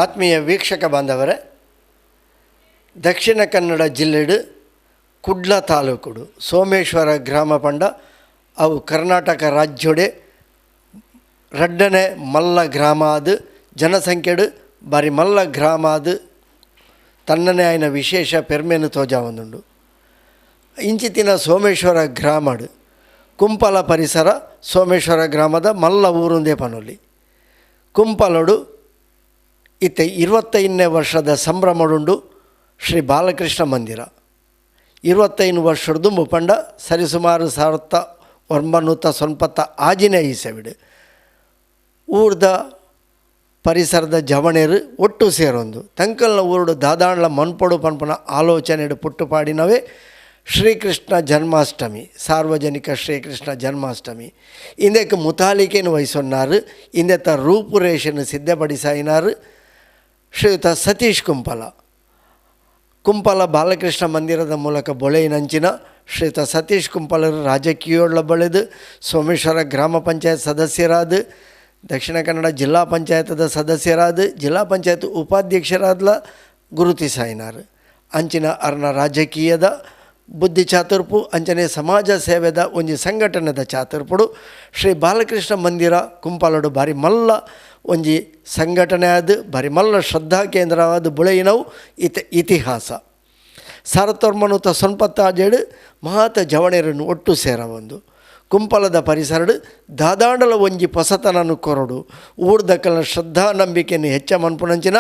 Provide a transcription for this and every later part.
ಆತ್ಮೀಯ ವೀಕ್ಷಕ ಬಾಂಧವರೇ, ದಕ್ಷಿಣ ಕನ್ನಡ ಜಿಲ್ಲೆಡು ಕುಡ್ಲ ತಾಲೂಕುಡು ಸೋಮೇಶ್ವರ ಗ್ರಾಮ ಪಂಡ ಅವು ಕರ್ನಾಟಕ ರಾಜ್ಯೊಡೆ ರಡ್ಡನೆ ಮಲ್ಲ ಗ್ರಾಮ ಅದು ಜನಸಂಖ್ಯೆಡು ಬಾರಿ ಮಲ್ಲ ಗ್ರಾಮ ಅದು ತನ್ನನೇ ಆಯ್ನ ವಿಶೇಷ ಪೆರ್ಮೆನು ತೋಜಾ ಒಂದುಂಡು. ಇಂಚಿತ್ತಿನ ಸೋಮೇಶ್ವರ ಗ್ರಾಮಡು ಕುಂಪಲ ಪರಿಸರ ಸೋಮೇಶ್ವರ ಗ್ರಾಮದ ಮಲ್ಲ ಊರುಂದೇ ಪನೊಲಿ ಕುಂಪಲಡು ಇತ್ತೆ 25ನೇ ವರ್ಷದ ಸಂಭ್ರಮಡುಂಡು ಶ್ರೀ ಬಾಲಕೃಷ್ಣ ಮಂದಿರ 25 ವರ್ಷದ್ದು ಮುಪಂಡ ಸರಿಸುಮಾರು 1990 ಆಜಿನೇ ಈಸೆವಿಡು ಊರ್ದ ಪರಿಸರದ ಜವಣೇರು ಒಟ್ಟು ಸೇರೊಂದು ತಂಕಲ್ನ ಊರುಡು ದಾದಾಂಡ್ಲ ಮನ್ಪೊಡು ಪನ್ಪನ ಆಲೋಚನೆಡು ಪುಟ್ಟುಪಾಡಿನವೇ ಶ್ರೀಕೃಷ್ಣ ಜನ್ಮಾಷ್ಟಮಿ, ಸಾರ್ವಜನಿಕ ಶ್ರೀಕೃಷ್ಣ ಜನ್ಮಾಷ್ಟಮಿ. ಇಂದಕ್ಕೆ ಮುತಾಲಿಕೆಯನ್ನು ವಹಿಸೊನ್ನಾರು, ಇಂದೆತ್ತ ರೂಪುರೇಷೆಯನ್ನು ಸಿದ್ಧಪಡಿಸಾಯಿನಾರು ಶ್ರೀಯುತ ಸತೀಶ್ ಕುಂಪಲ ಬಾಲಕೃಷ್ಣ ಮಂದಿರದ ಮೂಲಕ ಬೊಳೆಯಿನಂಚಿನ ಶ್ರೀಯುತ ಸತೀಶ್ ಕುಂಪಲರು ರಾಜಕೀಯೋಳ್ಳ ಬಳೆದು ಸೋಮೇಶ್ವರ ಗ್ರಾಮ ಪಂಚಾಯತ್ ಸದಸ್ಯರಾದ, ದಕ್ಷಿಣ ಕನ್ನಡ ಜಿಲ್ಲಾ ಪಂಚಾಯತದ ಸದಸ್ಯರಾದ, ಜಿಲ್ಲಾ ಪಂಚಾಯತ್ ಉಪಾಧ್ಯಕ್ಷರಾದ ಗುರುತಿಸಾಯಿನಾರು. ಅಂಚಿನ ಅರ್ನ ರಾಜಕೀಯದ ಬುದ್ಧಿ ಚಾತುರ್ಪು ಅಂಚನೆ ಸಮಾಜ ಸೇವೆದ ಒಂಜಿ ಸಂಘಟನೆದ ಚಾತುರ್ಪುಡು ಶ್ರೀ ಬಾಲಕೃಷ್ಣ ಮಂದಿರ ಕುಂಪಲಡು ಬಾರಿ ಮಲ್ಲ ಒಂಜಿ ಸಂಘಟನೆ ಆದ ಬಾರಿ ಮಲ್ಲ ಶ್ರದ್ಧಾ ಕೇಂದ್ರವಾದ ಬುಳೆಯಿನವು ಇತಿಹಾಸ 1990 ಮಹಾತ ಜವಣೇರನ್ನು ಒಟ್ಟು ಸೇರವೊಂದು ಕುಂಪಲದ ಪರಿಸರಡು ದಾದಾಂಡಲ ಒಂಜಿ ಪೊಸತನನ್ನು ಕೊರಡು ಊರ್ದಕ್ಕಲ ಶ್ರದ್ಧಾ ನಂಬಿಕೆಯನ್ನು ಹೆಚ್ಚ ಮನ್ಪುನಂಚಿನ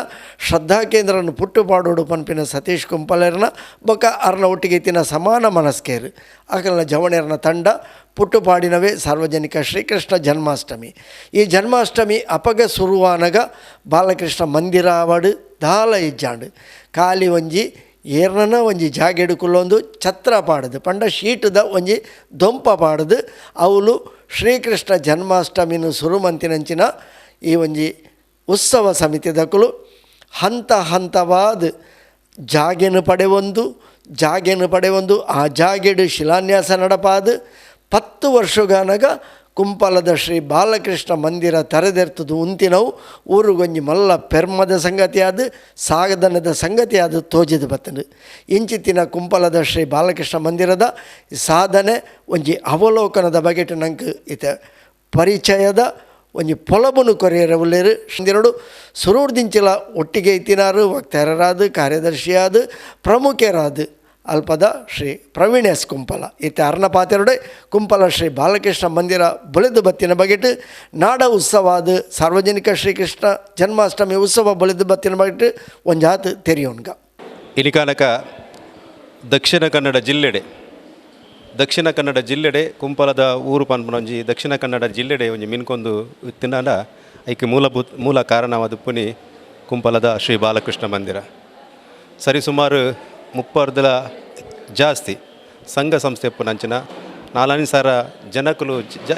ಶ್ರದ್ಧಾ ಕೇಂದ್ರವನ್ನು ಪುಟ್ಟುಪಾಡೋಡು ಪನ್ಪಿನ ಸತೀಶ್ ಕುಂಪಲೇರನ ಬೊಕ್ಕ ಅರ್ನ ಒಟ್ಟಿಗೆ ತಿನ್ನ ಸಮಾನ ಮನಸ್ಕೇರು ಆಕಲನ ಜವಣೇರನ ತಂಡ ಪುಟ್ಟುಪಾಡಿನವೇ ಸಾರ್ವಜನಿಕ ಶ್ರೀಕೃಷ್ಣ ಜನ್ಮಾಷ್ಟಮಿ. ಈ ಜನ್ಮಾಷ್ಟಮಿ ಅಪಗ ಸುರುವಾನಗ ಬಾಲಕೃಷ್ಣ ಮಂದಿರ ಆವಡು ದಾಲ ಇಜ್ಜಾಂಡು ಖಾಲಿ ಒಂಜಿ ಏರ್ನ ಒಂಜಿ ಜಾಗೆಡುಕುಲ್ಲೊಂದು ಛತ್ರ ಪಾಡದು ಪಂಡ ಶೀಟದ ಒಂಜಿ ದೊಂಪ ಪಾಡದು ಅವಳು ಶ್ರೀಕೃಷ್ಣ ಜನ್ಮಾಷ್ಟಮಿನ ಸುರುಮಂತಿನಂಚಿನ ಈ ಒಂಜಿ ಉತ್ಸವ ಸಮಿತಿದಕ್ಕಲು ಹಂತ ಹಂತವಾದ ಜಾಗೆನು ಪಡೆವೊಂದು ಆ ಜಾಗೆಡು ಶಿಲಾನ್ಯಾಸ ನಡಪಾದು 10 ವರ್ಷಗಾನಗ ಕುಂಪಲದ ಶ್ರೀ ಬಾಲಕೃಷ್ಣ ಮಂದಿರ ತೆರೆದೆರ್ತದು ಉಂತಿನವು ಊರುಗೊಂಜಿ ಮಲ್ಲ ಪೆರ್ಮದ ಸಂಗತಿಯಾದ ಸಾಗದನದ ಸಂಗತಿಯಾದ ತೋಜಿದು ಬತ್ತನು. ಇಂಚಿತ್ತಿನ ಕುಂಪಲದ ಶ್ರೀ ಬಾಲಕೃಷ್ಣ ಮಂದಿರದ ಸಾಧನೆ ಒಂಜಿ ಅವಲೋಕನದ ಬಗೆಟ್ ನಂಗೆ ಇತ ಪರಿಚಯದ ಒಂಜಿ ಪೊಲಬುನು ಕೊರೆಯರವುಲ್ಲೇರು ಮಂದಿರಡು ಸುರೂರ್ದಿಂಚಿಲ ಒಟ್ಟಿಗೆ ಇತ್ತಿನಾರು ವಕ್ತಾರರಾದ ಕಾರ್ಯದರ್ಶಿಯಾದ ಪ್ರಮುಖರಾದ ಅಲ್ಪದ ಶ್ರೀ ಪ್ರವೀಣ್ ಎಸ್ ಕುಂಪಲ ಇತ್ತೆ ಅರ್ನಪಾತೆರುಡೆ ಕುಂಪಲ ಶ್ರೀ ಬಾಲಕೃಷ್ಣ ಮಂದಿರ ಬಳಿದು ಬತ್ತಿನ ಬಗೆಟ್ ನಾಡ ಉತ್ಸವಾದ ಸಾರ್ವಜನಿಕ ಶ್ರೀಕೃಷ್ಣ ಜನ್ಮಾಷ್ಟಮಿ ಉತ್ಸವ ಬಳಿದು ಬತ್ತಿನ ಬಗೆಟ್ ಒಂಜಾತ್ ತೆರೆಯೋನ್ಗ ಇನಿಕಾನಕ ದಕ್ಷಿಣ ಕನ್ನಡ ಜಿಲ್ಲೆಡೆ ಕುಂಪಲದ ಊರು ಪನ್ಪುನೊಂಜಿ ದಕ್ಷಿಣ ಕನ್ನಡ ಜಿಲ್ಲೆಡೆ ಒಂಜಿ ಮಿನ್ಕೊಂದು ಇತ್ತಿನಾಂಡ ಐಕೆ ಮೂಲ ಕಾರಣವಾದ ಪುನಿ ಕುಂಪಲದ ಶ್ರೀ ಬಾಲಕೃಷ್ಣ ಮಂದಿರ ಸರಿಸುಮಾರು 30 ಜಾಸ್ತಿ ಸಂಘ ಸಂಸ್ಥೆ ಉಪ್ಪುನಂಚಿನ 4,000 ಜನಕುಲು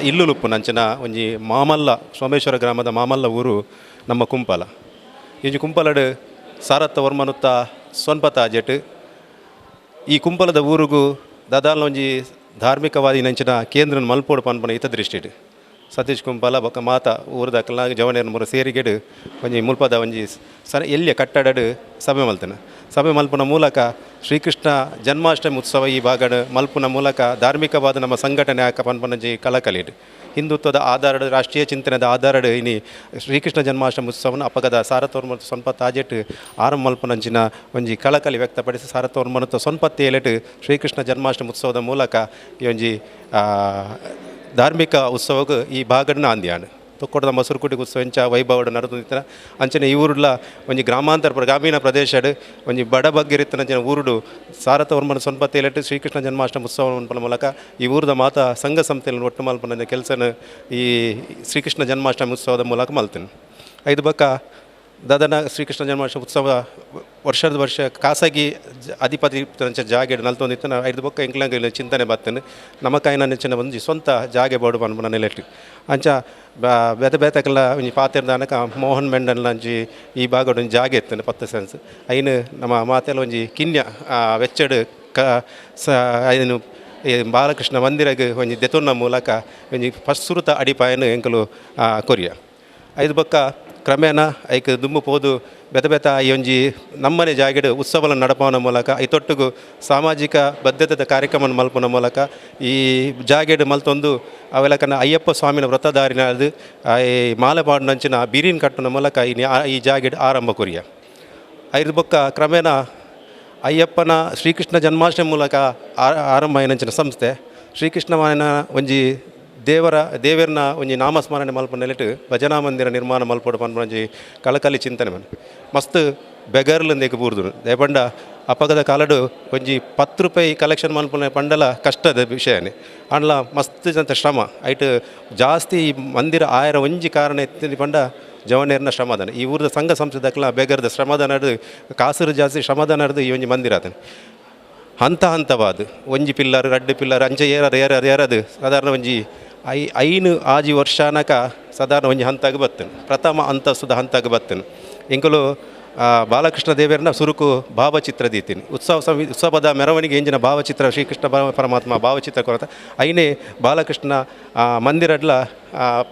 ಇಲ್ಲುಲು ಉಪ್ಪುನಂಚಿನ ಒಂಜಿ ಮಾಮಲ್ಲ ಸೋಮೇಶ್ವರ ಗ್ರಾಮದ ಮಾಮಲ್ಲ ಊರು ನಮ್ಮ ಕುಂಪಲ. ಈ ಕುಂಪಲಡು ಸಾರತ್ತ ವರ್ಮನುತ್ತ ಸೊನ್ಪತ ಜೆಟ್ ಈ ಕುಂಪಲದ ಊರಿಗೂ ದಾದಾಲ ಒಂಜಿ ಧಾರ್ಮಿಕವಾದಿ ನಂಚಿನ ಕೇಂದ್ರ ಮಲ್ಪೋಡು ಪನ್ಪನ ಇತ ದೃಷ್ಟಿಡು ಸತೀಶ್ ಕುಂಪಲ ಬೊಕ್ಕ ಮಾತ ಊರದಕ್ಕಲ ಜವನೇರ ಮೂರು ಸೇರಿಗೆಡು ಒಂಜಿ ಮುಲ್ಪದ ಒಂಜಿ ಎಲ್ಲಿಯ ಕಟ್ಟಡಡು ಸಭೆ ಮಲ್ಪುನ ಮೂಲಕ ಶ್ರೀಕೃಷ್ಣ ಜನ್ಮಾಷ್ಟಮಿ ಉತ್ಸವ ಈ ಭಾಗಡು ಮಲ್ಪುನ ಮೂಲಕ ಧಾರ್ಮಿಕವಾದ ನಮ್ಮ ಸಂಘಟನೆ ಆಕ ಪನ್ಪನಜಿ ಕಲಕಲಿಡು ಹಿಂದುತ್ವದ ಆಧಾರಡು ರಾಷ್ಟ್ರೀಯ ಚಿಂತನೆದ ಆಧಾರಡು ಇನಿ ಶ್ರೀಕೃಷ್ಣ ಜನ್ಮಾಷ್ಟಮಿ ಉತ್ಸವನ ಅಪಗದ 1990 ತಾಜೆಟ್ ಆರಂಭ ಮಲ್ಪನಂಚಿನ ಒಂಜಿ ಕಳಕಳಿ ವ್ಯಕ್ತಪಡಿಸಿ 1997 ಶ್ರೀಕೃಷ್ಣ ಜನ್ಮಾಷ್ಟಮಿ ಉತ್ಸವದ ಮೂಲಕ ಈ ಒಂಜಿ ಧಾರ್ಮಿಕ ಉತ್ಸವಕ್ಕೆ ಈ ಭಾಗನ ಆಂದ್ಯಾನು ತೊಕ್ಕೊಡದ ಮಸೂರುಕುಟಿ ಉತ್ಸವ ಎಂಚ ವೈಭವಡು ನಡೆದಿತ್ತ ಅಂಚನೆ ಈ ಊರುಡ್ಲ ಒಂಜಿ ಗ್ರಾಮೀಣ ಪ್ರದೇಶಡು ಒಂಜಿ ಬಡ ಬಗ್ಗಿರಿತ್ತಂಚಿನ ಊರುಡು 1997 ಶ್ರೀಕೃಷ್ಣ ಜನ್ಮಾಷ್ಟಮಿ ಉತ್ಸವ ಮಲ್ಪನ ಮೂಲಕ ಈ ಊರದ ಮಾತ ಸಂಘ ಸಂಸ್ಥೆಯನ್ನು ಒಟ್ಟು ಮಲ್ಪನ ಕೆಲಸನ ಈ ಶ್ರೀಕೃಷ್ಣ ಜನ್ಮಾಷ್ಟಮಿ ಉತ್ಸವದ ಮೂಲಕ ಮಲ್ತೇನೆ. ಐದು ಬಕ್ಕ ದಾದನ ಶ್ರೀಕೃಷ್ಣ ಜನ್ಮಾಷ್ಟಮಿ ಉತ್ಸವ ವರ್ಷ ಖಾಸಗಿ ಅಧಿಪತಿ ಜಾಗೆಡು ನಲ್ತೊಂದಿತ್ತು. ಐದು ಬೊಕ್ಕ ಎಂಕ್ಲಂಗ ಚಿಂತನೆ ಬರ್ತೇನೆ ನಮಕಾಯಿನ ನೆಚ್ಚಿನ ಒಂದು ಸ್ವಂತ ಜಾಗೆ ಬೋಡು ಪನ್ಪನ ನೆಲೆಟ್ಟು ಅಂಚ ಬೇತಕ್ಕೆಲ್ಲ ಒಂಜಿ ಪಾತಿರ್ದಾನಕ ಮೋಹನ್ ಮೆಂಡನ್ ಅಂಚಿ ಈ ಭಾಗಡು ಒಂಜಿ ಜಾಗೆ ಇರ್ತೇನೆ 10 ಸೆನ್ಸ್ ಐನು ನಮ್ಮ ಮಾತೆಲ್ಲ ಒಂಜಿ ಕಿನ್ಯ ವೆಚ್ಚಡು ಐನು ಬಾಲಕೃಷ್ಣ ಮಂದಿರಗೆ ಒಂಜಿ ದೆತೊನ್ನ ಮೂಲಕ ಒಂಜಿ ಫಸ್ಟ್ ಸುರುತ ಅಡಿಪಾಯನು ಎಂಕಲು ಕೊರಿಯ. ಐದು ಬೊಕ್ಕ ಕ್ರಮೇಣ ಐಕ್ ದುಮ್ಮು ಪೋದು ಬೆತ ಬೆತ ಈ ಒಂಜಿ ನಮ್ಮನೆ ಜಾಗೆಡ್ ಉತ್ಸವನ ನಡಪವನ ಮೂಲಕ ಐತೊಟ್ಟಿಗೂ ಸಾಮಾಜಿಕ ಬದ್ಧತೆದ ಕಾರ್ಯಕ್ರಮ ಮಲ್ಪನ ಮೂಲಕ ಈ ಜಾಗೆಡ್ ಮಲ್ತೊಂದು ಅವೆಲಕನ ಅಯ್ಯಪ್ಪ ಸ್ವಾಮಿನ ವ್ರತಧಾರಿನದು ಈ ಮಾಲೆ ಪಾಡಿನಂಚಿನ ಬಿರಿನ್ ಕಟ್ಟುನ ಮೂಲಕ ಈ ಜಾಗೆಡ್ ಆರಂಭ ಕೊರಿಯ ಐದು ಬೊಕ್ಕ ಕ್ರಮೇಣ ಅಯ್ಯಪ್ಪನ ಶ್ರೀಕೃಷ್ಣ ಜನ್ಮಾಷ್ಟಮಿ ಮೂಲಕ ಆರಂಭ ಏನಂಚಿನ ಸಂಸ್ಥೆ ಶ್ರೀಕೃಷ್ಣನ ಒಂಜಿ ದೇವರನ ಒಂಜಿ ನಾಮಸ್ಮರಣೆ ಮಲ್ಪನೆಲಿಟ್ಟು ಭಜನಾ ಮಂದಿರ ನಿರ್ಮಾಣ ಮಲ್ಪಡು ಪನ್ಪಂಜಿ ಕಳಕಳಿ ಚಿಂತನೆ ಮನೆ ಮಸ್ತ್ ಬೆಗರ್ಲಿಂದ ಬೂರ್ದು ದಯಪಂಡ ಅಪಗದ ಕಾಲಡು ಒಂಜಿ 10 ರೂಪಾಯಿ ಕಲೆಕ್ಷನ್ ಮಲ್ಪನೆ ಪಂಡಲ ಕಷ್ಟದ ವಿಷಯನೇ ಅಂಡ್ಲ ಮಸ್ತ್ ಅಂತ ಶ್ರಮ ಐಟ್ ಜಾಸ್ತಿ ಮಂದಿರ ಆಯರ ಒಂಜಿ ಕಾರಣ ಎತ್ತಿ ಪಂಡ ಜವನೇರ್ನ ಶ್ರಮದಾನ ಈ ಊರದ ಸಂಘ ಸಂಸ್ಥೆದಕ್ಲ ಬೆಗರ್ದ ಶ್ರಮದಾನ ಹಿಡ್ದು ಕಾಸರು ಜಾಸ್ತಿ ಶ್ರಮದಾನ ಹಿಡ್ದು ಈ ಒಂಜಿ ಮಂದಿರ ಅದನ್ನು ಹಂತವಾದ ಒಂಜಿ ಪಿಲ್ಲರ್ 2 ಪಿಲ್ಲರ್ ಅಂಚೆ ಏರದು ಸಾಧಾರಣ ಒಂಜಿ ಐನು ಆಜಿ ವರ್ಷಾನಕ ಸಾಧಾರಣ ಒಂಜಿ ಹಂತಾಗ ಬತ್ತನು ಪ್ರಥಮ ಅಂತಸ್ತುದ ಹಂತಾಗ ಬತ್ತನು ಇಂಕಲು ಬಾಲಕೃಷ್ಣ ದೇವರನ್ನ ಸುರುಕು ಭಾವಚಿತ್ರ ದೀತೀನಿ ಉತ್ಸವದ ಮೆರವಣಿಗೆ ಎಂಜಿನ ಭಾವಚಿತ್ರ ಶ್ರೀಕೃಷ್ಣ ಪರಮಾತ್ಮ ಭಾವಚಿತ್ರ ಕೊರತ ಐನೇ ಬಾಲಕೃಷ್ಣ ಮಂದಿರಡ್ಲ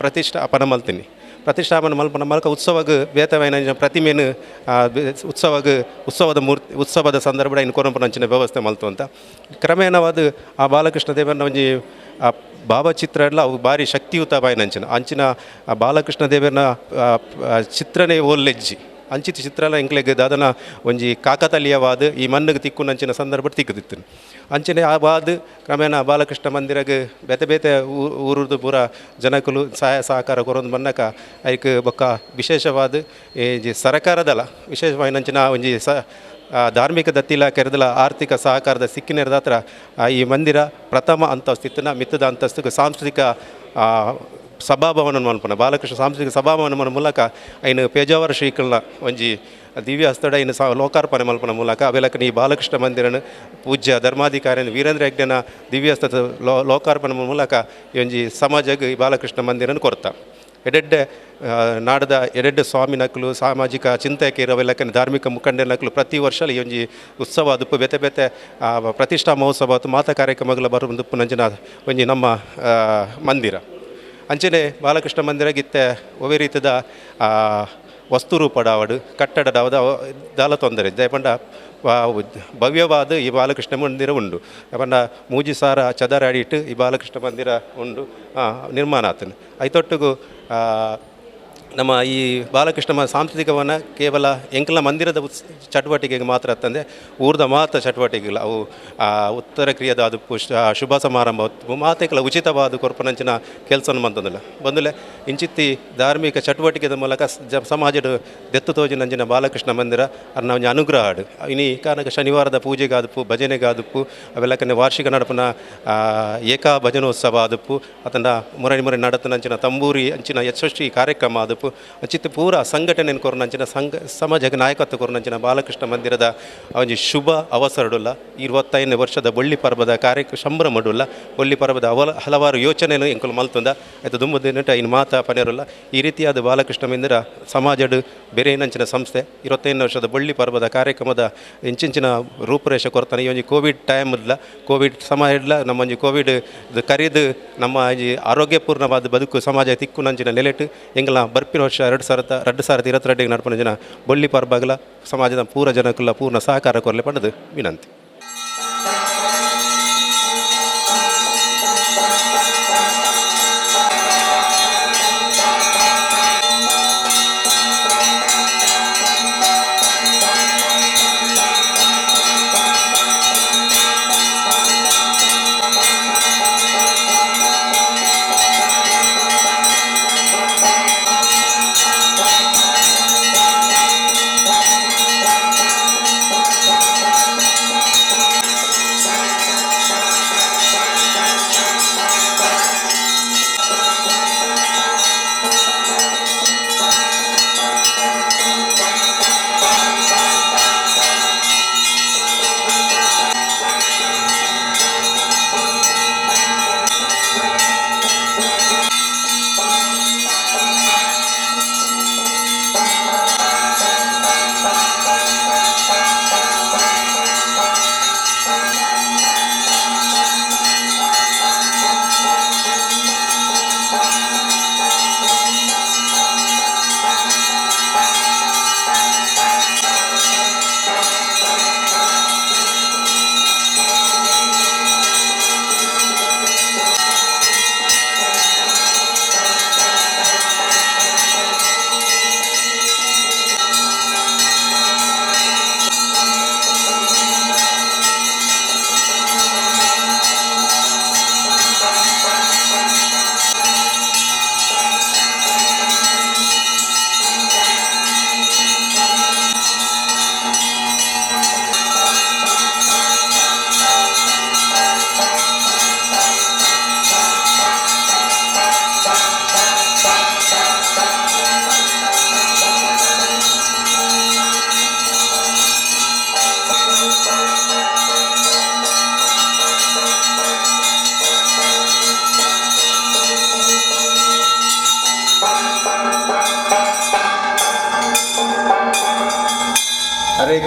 ಪ್ರತಿಷ್ಠಾಪನೆ ಮಲ್ತೀನಿ ಪ್ರತಿಷ್ಠಾಪನೆ ಮಲ್ಪನ ಮೂಲಕ ಉತ್ಸವಗ ಬೇತವೈನ ಪ್ರತಿಮೆನು ಉತ್ಸವದ ಸಂದರ್ಭ ಇನ್ನು ಕೊರಂಪನಂಚಿನ ವ್ಯವಸ್ಥೆ ಮಲ್ತು ಅಂತ ಕ್ರಮೇಣವಾದ ಆ ಬಾಲಕೃಷ್ಣ ದೇವರನ್ನ ಒಂಜಿ ಭಾವಚಿತ್ರ ಎಲ್ಲ ಅವು ಭಾರಿ ಶಕ್ತಿಯುತ ಬಾಯಿನಂಚಿನ ಅಂಚಿನ ಬಾಲಕೃಷ್ಣ ದೇವರನ್ನ ಚಿತ್ರನೇ ಓಲ್ಲೆಜ್ಜಿ ಅಂಚಿತ ಚಿತ್ರ ಎಲ್ಲ ಎಂಕ್ಲೆಗ್ ಅದನ್ನು ಒಂಜಿ ಕಾಕತಾಳೀಯವಾದ ಈ ಮಣ್ಣಿಗೆ ತಿಕ್ಕುನಂಚಿನ ಸಂದರ್ಭ ತಿಕ್ಕದಿತ್ತು ಅಂಚನೆ ಆ ಬಾದ್ ಕ್ರಮೇಣ ಬಾಲಕೃಷ್ಣ ಮಂದಿರಗೆ ಬೇತೆ ಊರದು ಪೂರ ಜನಕುಲು ಸಹಾಯ ಸಹಕಾರ ಕೊರೊಂದು ಬನ್ನಕ ಐಕ್ ಬೊಕ್ಕ ವಿಶೇಷವಾದ ಈ ಸರಕಾರದಲ್ಲ ವಿಶೇಷವಾಯಿನಂಚಿನ ಒಂಜಿ ಧಾರ್ಮಿಕ ದತ್ತಿ ಇಲಾಖೆರದಲ್ಲ ಆರ್ಥಿಕ ಸಹಕಾರದ ಸಿಕ್ಕಿನೆರದ ಹತ್ರ ಈ ಮಂದಿರ ಪ್ರಥಮ ಅಂತಸ್ತಿತ್ತನ ಮಿತ್ತದ ಅಂತಸ್ತಿಗೆ ಸಾಂಸ್ಕೃತಿಕ ಸಭಾಭವನ ಮಲ್ಪನ ಬಾಲಕೃಷ್ಣ ಸಾಂಸ್ಕೃತಿಕ ಸಭಾಭವನ ಮೂಲಕ ಐನು ಪೇಜಾವರ ಶ್ರೀಕಲ್ನ ಒಂಜಿ ದಿವ್ಯ ಹಸ್ತಡ ಇನ್ನು ಲೋಕಾರ್ಪಣೆ ಮಲ್ಪನ ಮೂಲಕ ಅವೆಲಕನ ಈ ಬಾಲಕೃಷ್ಣ ಮಂದಿರನ ಪೂಜ್ಯ ಧರ್ಮಾಧಿಕಾರಿ ವೀರೇಂದ್ರ ಹೆಗ್ಡೆನ ದಿವ್ಯಹಸ್ತದ ಲೋಕಾರ್ಪಣೆ ಮೂಲಕ ಈ ಒಂಜಿ ಸಮಾಜಕ್ಕೆ ಈ ಬಾಲಕೃಷ್ಣ ಮಂದಿರನ ಕೊರತ ಎಡೆಡ್ಡೆ ನಾಡದ ಎಡೆಡ್ಡೆ ಸ್ವಾಮಿ ನಕಲು ಸಾಮಾಜಿಕ ಚಿಂತಕ ಇರವೆಲ್ಲಕನ ಧಾರ್ಮಿಕ ಮುಖಂಡ ನಕಲು ಪ್ರತಿ ವರ್ಷ ಈ ಒಂಜಿ ಉತ್ಸವ ದುಪ್ಪು ಬೇತೆ ಪ್ರತಿಷ್ಠಾ ಮಹೋತ್ಸವ ಮಾತಾ ಕಾರ್ಯಕ್ರಮಗಳ ಬರುದುಪ್ಪು ನಂಚಿನ ಒಂಜಿ ನಮ್ಮ ಮಂದಿರ ಅಂಚನೆ ಬಾಲಕೃಷ್ಣ ಮಂದಿರ ಗಿತ್ತೆ ಒವೇ ರೀತಿದ ವಸ್ತು ರೂಪಡಾವಡು ಕಟ್ಟಡದ ದಾಲ ತೊಂದರೆ ದಯಪಂಡ ಭವ್ಯವಾದ ಈ ಬಾಲಕೃಷ್ಣ ಮಂದಿರ ಉಂಡು ಪಂಡ ಮೂಜಿ ಸಾರ ಚದರಾಡಿಟ್ಟು ಈ ಬಾಲಕೃಷ್ಣ ಮಂದಿರ ಉಂಡು ನಿರ್ಮಾಣ ಆತನು ಐತೊಟ್ಟಿಗೂ ನಮ್ಮ ಈ ಬಾಲಕೃಷ್ಣ ಸಾಂಸ್ಕೃತಿಕವನ್ನ ಕೇವಲ ಎಂಕಲ ಮಂದಿರದ ಚಟುವಟಿಕೆಗೆ ಮಾತ್ರ ತಂದೆ ಊರ್ದ ಮಾತ್ರ ಚಟುವಟಿಕೆಗಳು ಅವು ಉತ್ತರ ಕ್ರಿಯೆದ ಅದು ಶುಭ ಸಮಾರಂಭ ಮಾತೆಗಳ ಉಚಿತವಾದ ಕೊರ್ಪನಂಚಿನ ಕೆಲಸ ಬಂದಲೆ ಇಂಚಿತ್ತಿ ಧಾರ್ಮಿಕ ಚಟುವಟಿಕೆದ ಮೂಲಕ ಸಮಾಜದ ದೆತ್ತು ತೋಜಿನಂಚಿನ ಬಾಲಕೃಷ್ಣ ಮಂದಿರ ಅನ್ನ ಒಂಜಿ ಅನುಗ್ರಹ ಆಡು ಇನಿ ಕಾರಣಕ್ಕೆ ಶನಿವಾರದ ಪೂಜೆಗಾದಪ್ಪು ಭಜನೆಗಾದಪ್ಪು ಅವೆಲ್ಲಕನ್ನೇ ವಾರ್ಷಿಕ ನಡಪನ ಏಕಾ ಭಜನೋತ್ಸವ ಆದಪ್ಪು ಅತಂಡ ಮುರಳಿ ನಡತನಂಚಿನ ತಂಬೂರಿ ಅಂಚಿನ ಯಶಸ್ವಿ ಕಾರ್ಯಕ್ರಮ ಆದಪ್ಪು ಚಿತ್ತ ಪೂರ ಸಂಘಟನೆ ಕೊರನಂಚಿನ ಸಮಾಜಕ್ಕೆ ನಾಯಕತ್ವ ಕೊರನಂಚಿನ ಬಾಲಕೃಷ್ಣ ಮಂದಿರದ ಒಂಜಿ ಶುಭ ಅವಸರಡುಲ್ಲ 25ನೇ ವರ್ಷದ ಬೊಳ್ಳಿ ಪರ್ವದ ಸಂಭ್ರಮಡುಲ್ಲ ಬೊಳ್ಳಿ ಪರ್ವದ ಹಲವಾರು ಯೋಚನೆಯನ್ನು ಎಂಕಲು ಮಲ್ತುಂದ ಆಯ್ತು ದುಂಬುದಿನ ಇನ್ನು ಮಾತಾ ಪನೆರುಲ್ಲ ಈ ರೀತಿಯಾದ ಬಾಲಕೃಷ್ಣ ಮಂದಿರ ಸಮಾಜಡು ಬೇರೆ ನಂಚಿನ ಸಂಸ್ಥೆ 25ನೇ ವರ್ಷದ ಬೊಳ್ಳಿ ಪರ್ವದ ಕಾರ್ಯಕ್ರಮದ ಇಂಚಿಂಚಿನ ರೂಪುರೇಷ ಕೊರತಾನೆ ಈ ಒಂಜಿ ಕೋವಿಡ್ ಟೈಮ್ ಇಲ್ಲ ಕೋವಿಡ್ ಸಮಯ ಇಲ್ಲ ನಮ್ಮ ಒಂಜಿ ಕೋವಿಡ್ ಕರೆದು ನಮ್ಮ ಈ ಆರೋಗ್ಯಪೂರ್ಣವಾದ ಬದುಕು ಸಮಾಜ ತಿಕ್ಕು ನಂಚಿನ ನೆಲೆಟ್ಟು ಎಂಗಲ ಬರ್ಪಿನ ವರ್ಷ 2022 ನಡ್ಪನ ಜನ ಬೊಳ್ಳಿ ಪರ್ಬಾಗಲ ಸಮಾಜದ ಪೂರ ಜನಕ್ಕಲ್ಲ ಪೂರ್ಣ ಸಹಕಾರ ಕೊರಲೆ ಪಡೆದು ವಿನಂತಿ.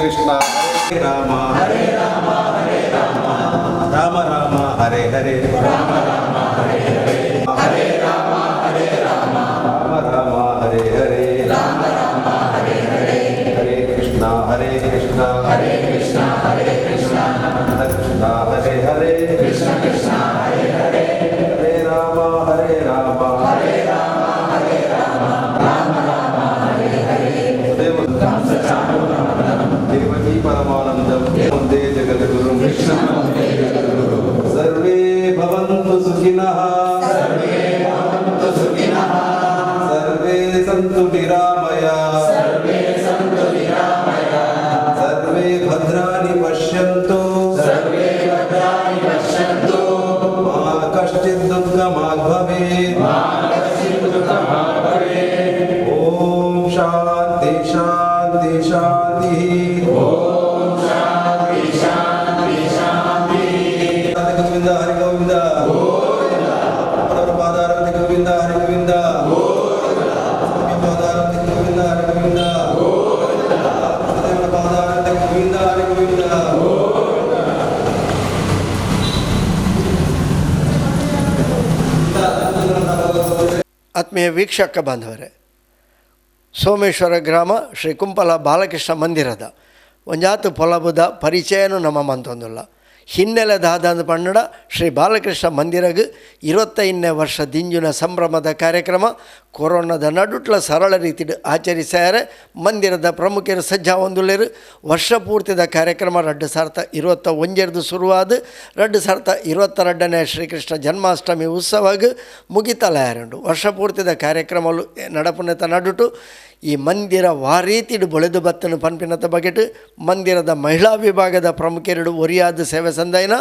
ಕೃಷ್ಣ ಹರೇ ರಾಮ ಹರೇ ರಾಮ ಹರೇ ರಾಮ ರಾಮ ರಾಮ ಹರೇ ಹರೇ ರಾಮ ರಾಮ ಹರೇ ಹರೇ ಹರೇ ರಾಮ ಹರೇ ರಾಮ ರಾಮ ರಾಮ ಹರೇ ಹರೇ ರಾಮ ರಾಮ ಹರೇ ಹರೇ ಹರೇ ಕೃಷ್ಣ ಹರೇ ಕೃಷ್ಣ ಹರೇ ಕೃಷ್ಣ ಹರೇ ಕೃಷ್ಣ ಕೃಷ್ಣ ಹರೇ ಹರೇ ಕೃಷ್ಣ ಕೃಷ್ಣ ಹರೇ ಹರೇ ಹರೇ ರಾಮ ಹರೇ ರಾಮ ಹರೇ ರಾಮ ಹರೇ ರಾಮ ರಾಮ ರಾಮ ಹರೇ ಹರೇ ದೇವಕೀ ಪರಮಾನಂದಂ ವಂದೇ ಜಗದ್ಗುರುಂ ಸರ್ವೇ ಭವಂತು ಸುಖಿನಃ ಸರ್ವೇ ಭವಂತು ಸುಖಿನಃ ಸರ್ವೇ ಸಂತು ನಿರಾಮಯ ಸರ್ವೇ ಸಂತು ನಿರಾಮಯ ಸರ್ವೇ ಭದ್ರಾಣಿ ಪಶ್ಯಂತು ಸರ್ವೇ ಭದ್ರಾಣಿ ಪಶ್ಯಂತು ಮಾ ಕಶ್ಚಿತ್ ದುಃಖಮಾಗ್ ಭವೇತ್ ಮಾ ಕಶ್ಚಿತ್ ದುಃಖಮಾಗ್ ಭವೇತ್ ಓಂ ಶಾಂತಿ ಶಾಂತಿ ಶಾಂತಿ ಓಂ ಶಾಂತಿ ಶಾಂತಿ ಶಾಂತಿ ಗೋವಿಂದ ಹರಿ ಗೋವಿಂದ ಪಾದಾರತಿ ಗೋವಿಂದ ಹರಿ ಗೋವಿಂದ ಪಾದಾರತಿ ಗೋವಿಂದ ಹರಿ ಗೋವಿಂದ ಪಾದಾರತಿ ಗೋವಿಂದ ಹರಿ ಗೋವಿಂದ. ಆತ್ಮೀಯ ವೀಕ್ಷಕ ಬಾಂಧವರೇ, ಸೋಮೇಶ್ವರ ಗ್ರಾಮ ಶ್ರೀ ಕುಂಪಲ ಬಾಲಕೃಷ್ಣ ಮಂದಿರದ ಒಂಜಾತು ಪೊಲಬುದ ಪರಿಚಯನೂ ನಮ್ಮ ಮಂತೊಂದುಲ್ಲ. ಹಿನ್ನೆಲೆ ದಾದಂದು ಪಂಡಡ ಶ್ರೀ ಬಾಲಕೃಷ್ಣ ಮಂದಿರಗ್ 25ನೇ ವರ್ಷ ದಿಂಜುನ ಸಂಭ್ರಮದ ಕಾರ್ಯಕ್ರಮ ಕೊರೋನಾದ ನಡುಟ್ಲ ಸರಳ ರೀತಿಡ್ ಆಚರಿಸ್ಯಾರೆ. ಮಂದಿರದ ಪ್ರಮುಖರು ಸಜ್ಜಾ ಒಂದುಲ್ಲೇರು. ವರ್ಷ ಪೂರ್ತಿದ ಕಾರ್ಯಕ್ರಮ 2021 ಶುರುವಾದ 2022ನೇ ಶ್ರೀಕೃಷ್ಣ ಜನ್ಮಾಷ್ಟಮಿ ಉತ್ಸವಗ್ ಮುಗಿತಲಾಯರುಂಡು. ವರ್ಷ ಪೂರ್ತಿದ ಕಾರ್ಯಕ್ರಮಲು ನಡಪುನೆತ ನಡುಟು ಈ ಮಂದಿರ ವಾರೀತಿಡು ಬೊಳೆದು ಬತ್ತನು ಪನ್ಪಿನತ ಬಗೆಟ್ ಮಂದಿರದ ಮಹಿಳಾ ವಿಭಾಗದ ಪ್ರಮುಖರು ಒರಿಯಾದ ಸೇವೆ ಸಂದೈನ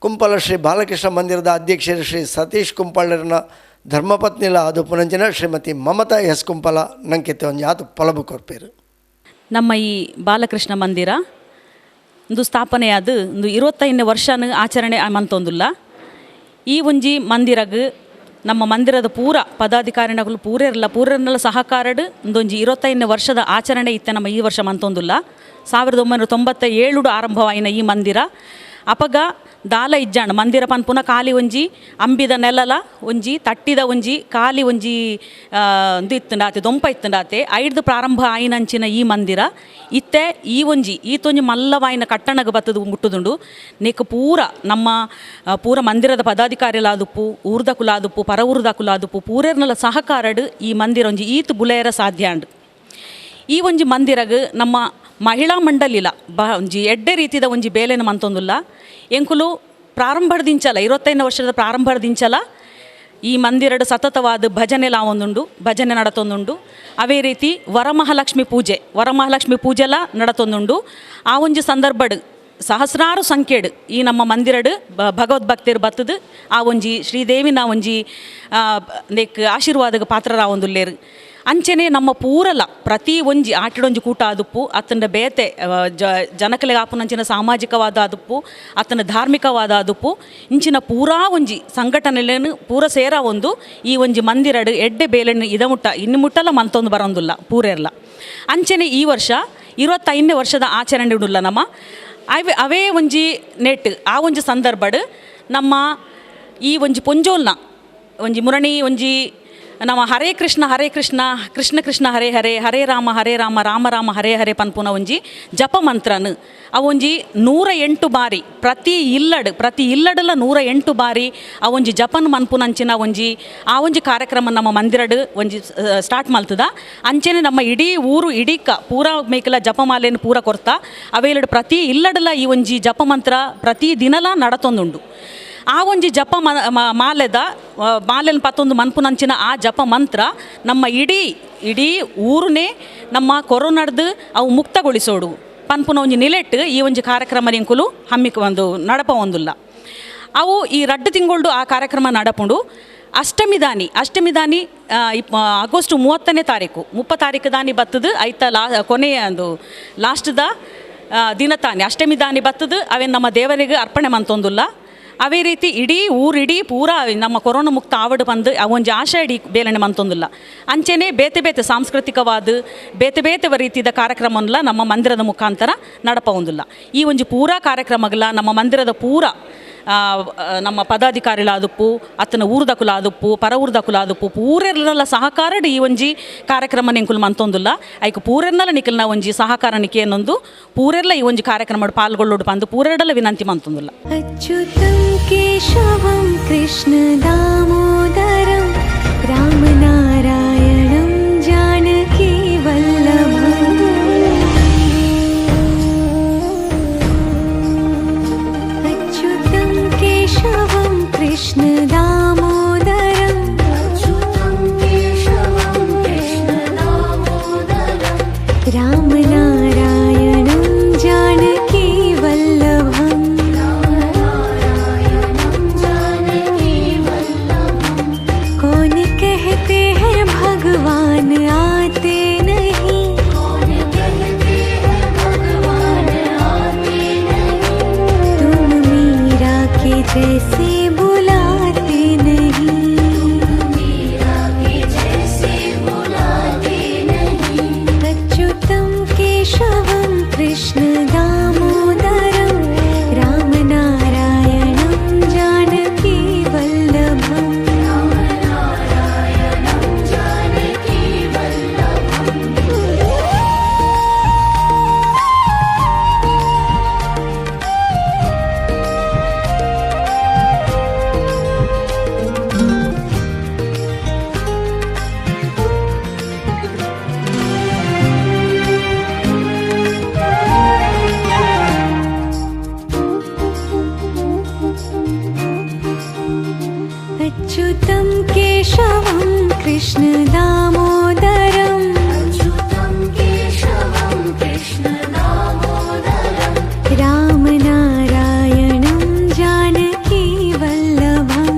ಕುಂಪಲ ಶ್ರೀ ಬಾಲಕೃಷ್ಣ ಮಂದಿರದ ಅಧ್ಯಕ್ಷರು ಶ್ರೀ ಸತೀಶ್ ಕುಂಪಳ್ಳರನ ಧರ್ಮಪತ್ನಿಲ ಅದು ಪುನಂಚಿನ ಶ್ರೀಮತಿ ಮಮತಾ ಎಸ್ ಕುಂಪಲ ನಂಕೆತ್ತೆ ಒಂದು ಯಾತು ಪೊಲಬು ಕೊರ್ಪೇರು. ನಮ್ಮ ಈ ಬಾಲಕೃಷ್ಣ ಮಂದಿರ ಒಂದು ಸ್ಥಾಪನೆಯಾದ ಒಂದು 25ನೇ ವರ್ಷನ ಆಚರಣೆ ಮಂತೊಂದುಲ್ಲ. ಈ ಒಂಜಿ ಮಂದಿರಗ್ ನಮ್ಮ ಮಂದಿರದ ಪೂರ ಪದಾಧಿಕಾರಿಗಳು ಪೂರರ್ನೆಲ್ಲ ಸಹಕಾರಡ್ ಒಂದೊಂಜಿ 25ನೇ ವರ್ಷದ ಆಚರಣೆ ಇತ್ತೆ ನಮ್ಮ ಈ ವರ್ಷ ಮಂತೊಂದುಲ್ಲ. 1997 ಆರಂಭವಾಯಿನ ಈ ಮಂದಿರ ಅಪಗ ದಾಲ ಇಜ್ಜಾಂಡ್ ಮಂದಿರ ಪನ್ಪುನ ಕಾಲಿ ಒಂಜಿ ಅಂಬಿದ ನೆಲಲ ಒಂಜಿ ತಟ್ಟಿದ ಒಂಜಿ ಕಾಲಿ ಒಂಜಿ ಇದು ಇತ್ತಂಡಾತೆ ದೊಂಪ ಇತ್ತಂಡಾತೆ ಐಡ್ದು ಪ್ರಾರಂಭ ಆಯಿನಂಚಿನ ಈ ಮಂದಿರ ಇತ್ತೆ ಈ ಒಂಜಿ ಈತೊಂಜಿ ಮಲ್ಲವಾಯಿನ ಕಟ್ಟಣಗ ಬತ್ತದು ಮುಟ್ಟುದುಂಡು ನೆಕ್ ಪೂರ ನಮ್ಮ ಪೂರ ಮಂದಿರದ ಪದಾಧಿಕಾರಿಲಾದುಪ್ಪು ಊರ್ದಕುಲಾದುಪ್ಪು ಪರ ಊರ್ದಕುಲಾದುಪ್ಪು ಪೂರೇರ್ನಲ ಸಹಕಾರಡ್ ಈ ಮಂದಿರ ಒಂಜಿ ಈತ್ ಬುಲೇರ ಸಾಧ್ಯಾಂಡ್. ಈ ಒಂಜಿ ಮಂದಿರಗ್ ನಮ್ಮ ಮಹಿಳಾ ಮಂಡಲಿಲ ಒಂಜಿ ಎಡ್ಡೆ ರೀತಿದ ಒಂಜಿ ಬೇಲೆನ ಮಂತೊಂದುಲ್ಲ. ಎಂಕುಲು ಪ್ರಾರಂಭದಿಂಚಲ 25ನೇ ವರ್ಷದ ಪ್ರಾರಂಭದಿಂಚಲ ಈ ಮಂದಿರಡ್ ಸತತವಾದ ಭಜನೆ ಲಾವೊಂದುಂಡು, ಭಜನೆ ನಡತೊಂದುಂಡು. ಅವೇ ರೀತಿ ವರಮಹಾಲಕ್ಷ್ಮಿ ಪೂಜೆಲ ನಡತೊಂದುಂಡು. ಆ ಒಂಜಿ ಸಂದರ್ಭಡ್ ಸಹಸ್ರಾರು ಸಂಖ್ಯೆಡ್ ಈ ನಮ್ಮ ಮಂದಿರಡ್ ಭಗವದ್ಭಕ್ತರು ಬತ್ತದು ಆ ಒಂಜಿ ಶ್ರೀದೇವಿನ ಒಂಜಿ ನೆಕ್ ಆಶೀರ್ವಾದಗ ಪಾತ್ರರಾವೊಂದುಲ್ಲೇರು. ಅಂಚನೆ ನಮ್ಮ ಪೂರಲ ಪ್ರತಿ ಒಂಜಿ ಆಟಿಡೊಂಜಿ ಕೂಟ ಆದುಪ್ಪು ಅತ್ತನ ಬೇತೆ ಜನಕಲೆಗೆ ಆಪುನಂಚಿನ ಸಾಮಾಜಿಕವಾದ ಆದುಪ್ಪು ಅತ್ತನ ಧಾರ್ಮಿಕವಾದ ಆದುಪ್ಪು ಇಂಚಿನ ಪೂರಾ ಒಂಜಿ ಸಂಘಟನೆಲೇನು ಪೂರ ಸೇರ ಒಂದು ಈ ಒಂಜಿ ಮಂದಿರಡ್ ಎಡ್ಡೆ ಬೇಲೆಣ್ಣು ಇದ ಮುಟ್ಟ ಇನ್ನು ಮುಟ್ಟಲ್ಲ ಮಂತೊಂದು ಬರೋಂದುಲ್ಲ ಪೂರೆರ್ಲ. ಅಂಚನೆ ಈ ವರ್ಷ 25ನೇ ವರ್ಷದ ಆಚರಣೆ ಉಡುಲ್ಲ ನಮ್ಮ ಅವೇ ಒಂಜಿ ನೆಟ್ ಆ ಒಂಜಿ ಸಂದರ್ಭಡ್ ನಮ್ಮ ಈ ಒಂಜಿ ಪೊಂಜೋಲ್ನ ಒಂಜಿ ಮುರಣಿ ಒಂಜಿ ನಮ್ಮ ಹರೇ ಕೃಷ್ಣ ಕೃಷ್ಣ ಕೃಷ್ಣ ಹರೇ ಹರೇ ಹರೇ ರಾಮ ರಾಮ ರಾಮ ಹರೇ ಹರೇ ಪನ್ಪುನ ಒಂಜಿ ಜಪ ಮಂತ್ರನ್ ಅವೊಂಜಿ 108 ಬಾರಿ ಪ್ರತಿ ಇಲ್ಲಡಲ 108 ಬಾರಿ ಆ ಒಂಜಿ ಜಪನ್ ಮನ್ಪುನಂಚಿನ ಒಂಜಿ ಆ ಒಂಜಿ ಕಾರ್ಯಕ್ರಮ ನಮ್ಮ ಮಂದಿರಡ್ ಒಂಜಿ ಸ್ಟಾರ್ಟ್ ಮಲ್ತದ. ಅಂಚೆನೆ ನಮ್ಮ ಇಡೀ ಊರು ಇಡೀಕ ಪೂರ ಮೇಕಲ ಜಪಮಾಲೆಯನ್ನು ಪೂರ ಕೊರ್ತಾ ಅವೇಲಡ್ ಪ್ರತಿ ಇಲ್ಲಡಲ ಈ ಒಂಜಿ ಜಪ ಮಂತ್ರ ಪ್ರತಿ ದಿನಲ ನಡತೊಂದುಂಡು. ಆ ಒಂಜಿ ಜಪ ಮಾಲೆನ ಪತ್ತೊಂದು ಮನ್ಪುನಂಚಿನ ಆ ಜಪ ಮಂತ್ರ ನಮ್ಮ ಇಡೀ ಊರನ್ನೇ ನಮ್ಮ ಕೊರೋನಾಡ್ದು ಅವು ಮುಕ್ತಗೊಳಿಸೋಡು ಪನ್ಪುನ ಒಂಜಿ ನಿಲೆಟ್ ಈ ಒಂಜಿ ಕಾರ್ಯಕ್ರಮ ನಿಂಕುಲು ಹಮ್ಮಿಕ ಒಂದು ನಡಪ ಒಂದುಲ್ಲ. ಅವು ಈ 2 ತಿಂಗಳು ಆ ಕಾರ್ಯಕ್ರಮ ನಡಪುಂಡು. ಅಷ್ಟಮಿ ದಾನಿ ಆಗಸ್ಟ್ 30ನೇ ತಾರೀಕು 30 ತಾರೀಕು ದಾನಿ ಬತ್ತದು ಐತ ಕೊನೆಯ ಒಂದು ಲಾಸ್ಟ್ದ ದಿನ ತಾನಿ ಅಷ್ಟಮಿ ದಾನಿ ಬತ್ತದು ಅವೇನು ನಮ್ಮ ದೇವರಿಗೆ ಅರ್ಪಣೆ ಮಂತೊಂದುಲ್ಲ. ಅವೇ ರೀತಿ ಇಡೀ ಪೂರ ನಮ್ಮ ಕೊರೋನಾ ಮುಕ್ತ ಆವಡ್ ಬಂದು ಒಂಜಿ ಆಶಯ ಇಡೀ ಬೇಲನೆ ಮಂತೊಂದಿಲ್ಲ ಅಂಚೆನೆ ಬೇತೆ ಸಾಂಸ್ಕೃತಿಕವಾದ ಬೇತೆ ರೀತಿಯ ಕಾರ್ಯಕ್ರಮಲ್ಲ ನಮ್ಮ ಮಂದಿರದ ಮುಖಾಂತರ ನಡಪೊಂದಿಲ್ಲ. ಈ ಒಂಜಿ ಪೂರಾ ಕಾರ್ಯಕ್ರಮಗಳ ನಮ್ಮ ಮಂದಿರದ ಪೂರ ನಮ್ಮ ಪದಾಧಿಕಾರಿಲಾದುಪ್ಪು ಅತ್ತನ ಊರ್ದಕುಲಾದುಪ್ಪು ಪರ ಊರ್ದಕುಲಾದುಪ್ಪು ಪೂರೆರ್ನಲ ಸಹಕಾರ ಈ ಒಂಜಿ ಕಾರ್ಯಕ್ರಮ ನಿಂಕುಲು ಮಂತೊಂದುಲ್ಲ. ಐಕ್ ಪೂರೆರ್ನಲ ನಿಖಲ್ನ ಒಂಜಿ ಸಹಕಾರ ನಿಕೆ ಅನ್ನೊಂದು ಪೂರೆರ್ಲ ಈ ಒಂಜಿ ಕಾರ್ಯಕ್ರಮ ಪಾಲ್ಗೊಳ್ಳೋಡು ಬಂದು ಪೂರೆರ್ಡಲ ವಿನಂತಿ ಮಂತೊಂದುಲ್ಲ. ಅಚ್ಯುತಂ ಕೇಶವಂ ಕೃಷ್ಣ ದಾಮೋದರಂ ರಾಮನಾರಾಯಣಂ ಜಾನಕಿ ವಲ್ಲಭಂ केशवं कृष्ण दामोदरं रामनारायणं जानकी वल्लभं कौन कहते हैं भगवान आते नहीं तुम मीरा के जैसे बुलाते नहीं अच्युतं केशवं कृष्ण दामोदरं रामनारायणं जानकी वल्लभं अच्युतं केशवं कृष्ण दामोदरं रामनारायणं जानकी वल्लभं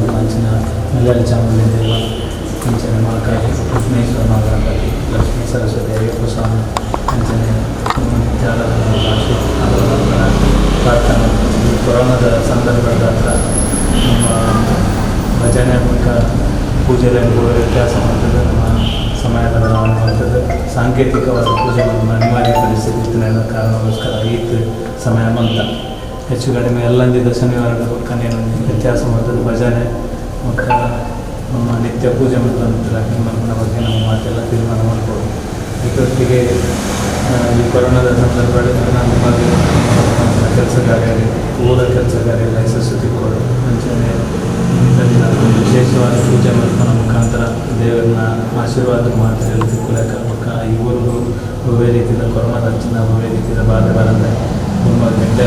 ಕಾಂಚನ ಮಲಯಾಳ ಚಾಮುಂಡಿ ದೇವ ಕಂಚನ ಮಹಾಕಾಳಿ ವಿಘ್ನೇಶ್ವರ ಮಹಾಗಣಪತಿ ಲಕ್ಷ್ಮೀ ಸರಸ್ವತಿ ಅಯ್ಯಪ್ಪ ಸ್ವಾಮಿ ಕಂಚನೆ ಭಾಷೆ ಪ್ರಾರ್ಥನೆ ಈ ಕೊರೋನಾದ ಸಂದರ್ಭದ ಹತ್ರ ನಮ್ಮ ಭಜನೆ ಮೂಲಕ ಪೂಜೆಯಲ್ಲಿ ವ್ಯತ್ಯಾಸ ಮಾಡ್ತದೆ. ನಮ್ಮ ಸಮಯದ ಬದಲಾವಣೆ ಮಾಡ್ತದೆ. ಸಾಂಕೇತಿಕವಾದ ಪೂಜೆ ಅನಿವಾರ್ಯ ಪರಿಸ್ಥಿತಿ ಕಾರಣಕ್ಕೋಸ್ಕರ ಈತ್ ಸಮಯ ಬಂತ ಹೆಚ್ಚು ಕಡಿಮೆ ಎಲ್ಲಂದಿದ್ದ ಶನಿವಾರದ ಕನ್ನೇನು ವ್ಯತ್ಯಾಸ ಮಾಡ್ತದೆ. ಭಜನೆ ಮತ್ತು ನಮ್ಮ ನಿತ್ಯ ಪೂಜೆ ಮತ್ತು ನಿಮ್ಮ ಬಗ್ಗೆ ನಮ್ಮ ಮಾತೆಲ್ಲ ತೀರ್ಮಾನ ಮಾಡ್ಬೋದು. ಇದರೊಟ್ಟಿಗೆ ಈ ಕೊರೋನಾದ ಸಂದರ್ಭದಲ್ಲಿ ನಿಮಗೆ ಕೆಲಸ ಕಾರ್ಯ ಊರ ಕೆಲಸ ಕಾರ್ಯ ಯಶಸ್ಸು ತಿಕ್ಕೋದು ಮುಂಚೆನೇ ವಿಶೇಷವಾದ ಪೂಜೆ ಮಲ್ಪನ ಮುಖಾಂತರ ದೇವರನ್ನ ಆಶೀರ್ವಾದ ಮಾತ್ರ ತಿಳ್ಕೊಳ್ಳೋಕೆ ಈ ಊರಿಗೂ ಒಬ್ಬೇ ರೀತಿಯ ಕೊರೋನಾದ ಹಚ್ಚಿನ ಒಬ್ಬೇ ರೀತಿಯ ಬಾಧೆ ಬರದೆ ತುಂಬ ಗಂಟೆ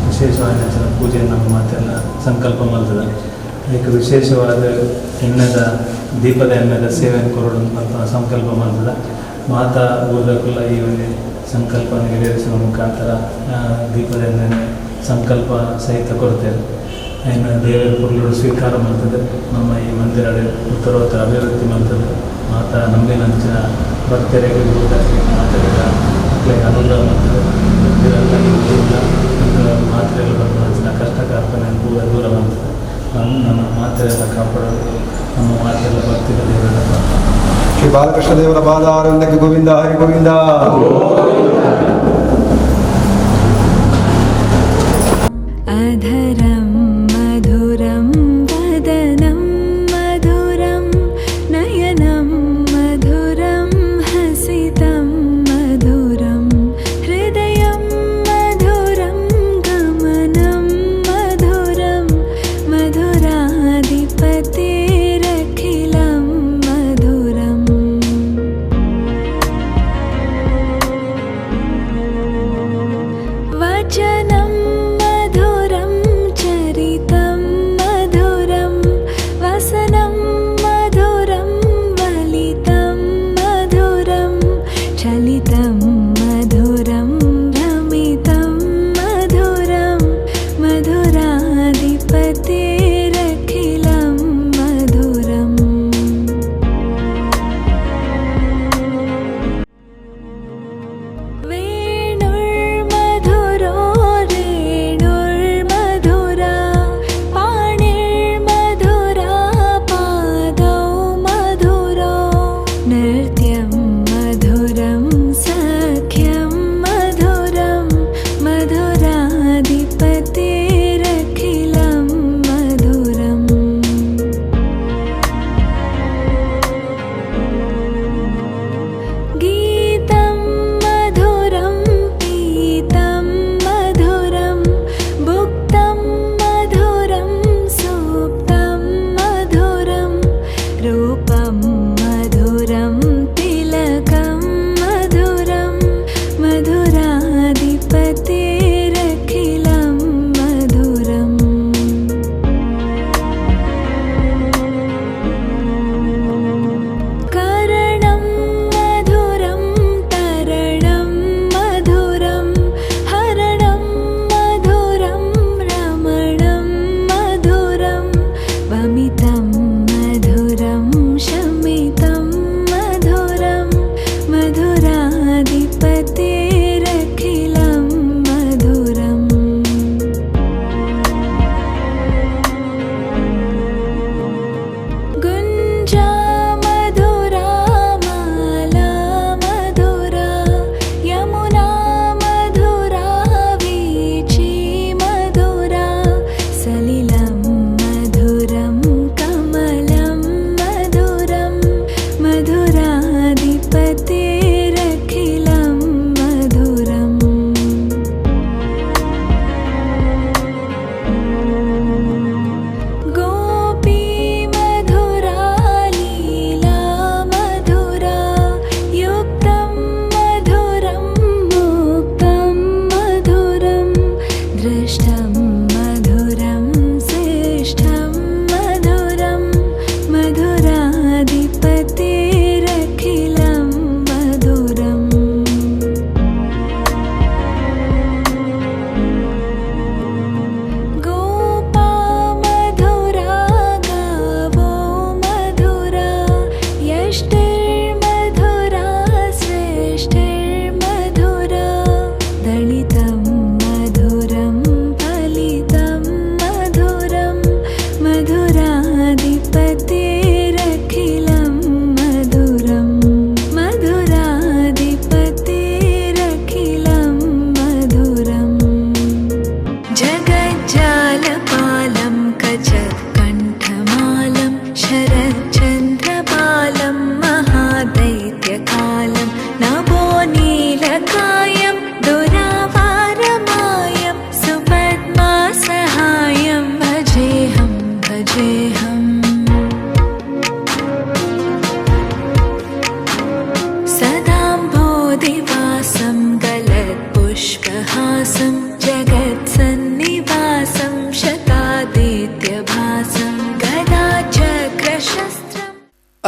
ವಿಶೇಷವಾದ ಪೂಜೆಯನ್ನು ನಮ್ಮ ಮಾತೆಲ್ಲ ಸಂಕಲ್ಪ ಮಾಡ್ತದೆ. ಅದಕ್ಕೆ ವಿಶೇಷವಾದ ಎಣ್ಣೆದ ದೀಪದ ಎಣ್ಣೆದ ಸೇವೆಯನ್ನು ಕೊರೋಡು ಅಂತ ಸಂಕಲ್ಪ ಮಾಡ್ತದೆ. ಮಾತಾ ಊರ್ದಕ್ಕಲ್ಲ ಈ ಒಂದು ಸಂಕಲ್ಪ ಈಡೇರಿಸುವ ಮುಖಾಂತರ ದೀಪದ ಎಣ್ಣೆ ಸಂಕಲ್ಪ ಸಹಿತ ಕೊಡ್ತೇವೆ. ಇನ್ನು ದೇವರ ಪುರುಗಳು ಸ್ವೀಕಾರ ಮಾಡ್ತದೆ. ನಮ್ಮ ಈ ಮಂದಿರ ಉತ್ತರೋತ್ತರ ಅಭಿವೃದ್ಧಿ ಮಾಡ್ತದೆ. ಮಾತಾ ನಮ್ಮಿನ ಅಂಚಿನ ಭಕ್ತರಿಗೆ ಮಾತಾಡಿದ ಮಕ್ಕಳಿಗೆ ಅನುಗ್ರಹ ಮಾಡ್ತದೆ. ಮಾತ್ರೆಗಳು ಬಂದು ಅಂಚಿನ ಕಷ್ಟ ಕಾರ್ಪಣೆ ದೂರ ಮಾಡ್ತದೆ. ನಮ್ಮ ಮಾತ್ರೆಯೆಲ್ಲ ಕಾಪಾಡೋದು ನಮ್ಮ ಮಾತೆಲ್ಲ ಭಕ್ತಿಗೆ ದೇವರ ಶ್ರೀ ಬಾಲಕೃಷ್ಣ ದೇವರ ಬಾಲಾನಂದಕ್ಕೆ ಗೋವಿಂದ ಹರಿ ಗೋವಿಂದ. अधरं मधुरं वदनं मधुरं नयनं मधुरं हसितं मधुरं हृदयं मधुरं गमनं मधुरं मधुराधिपतिरखिलं मधुरम् वचनं मधुरं च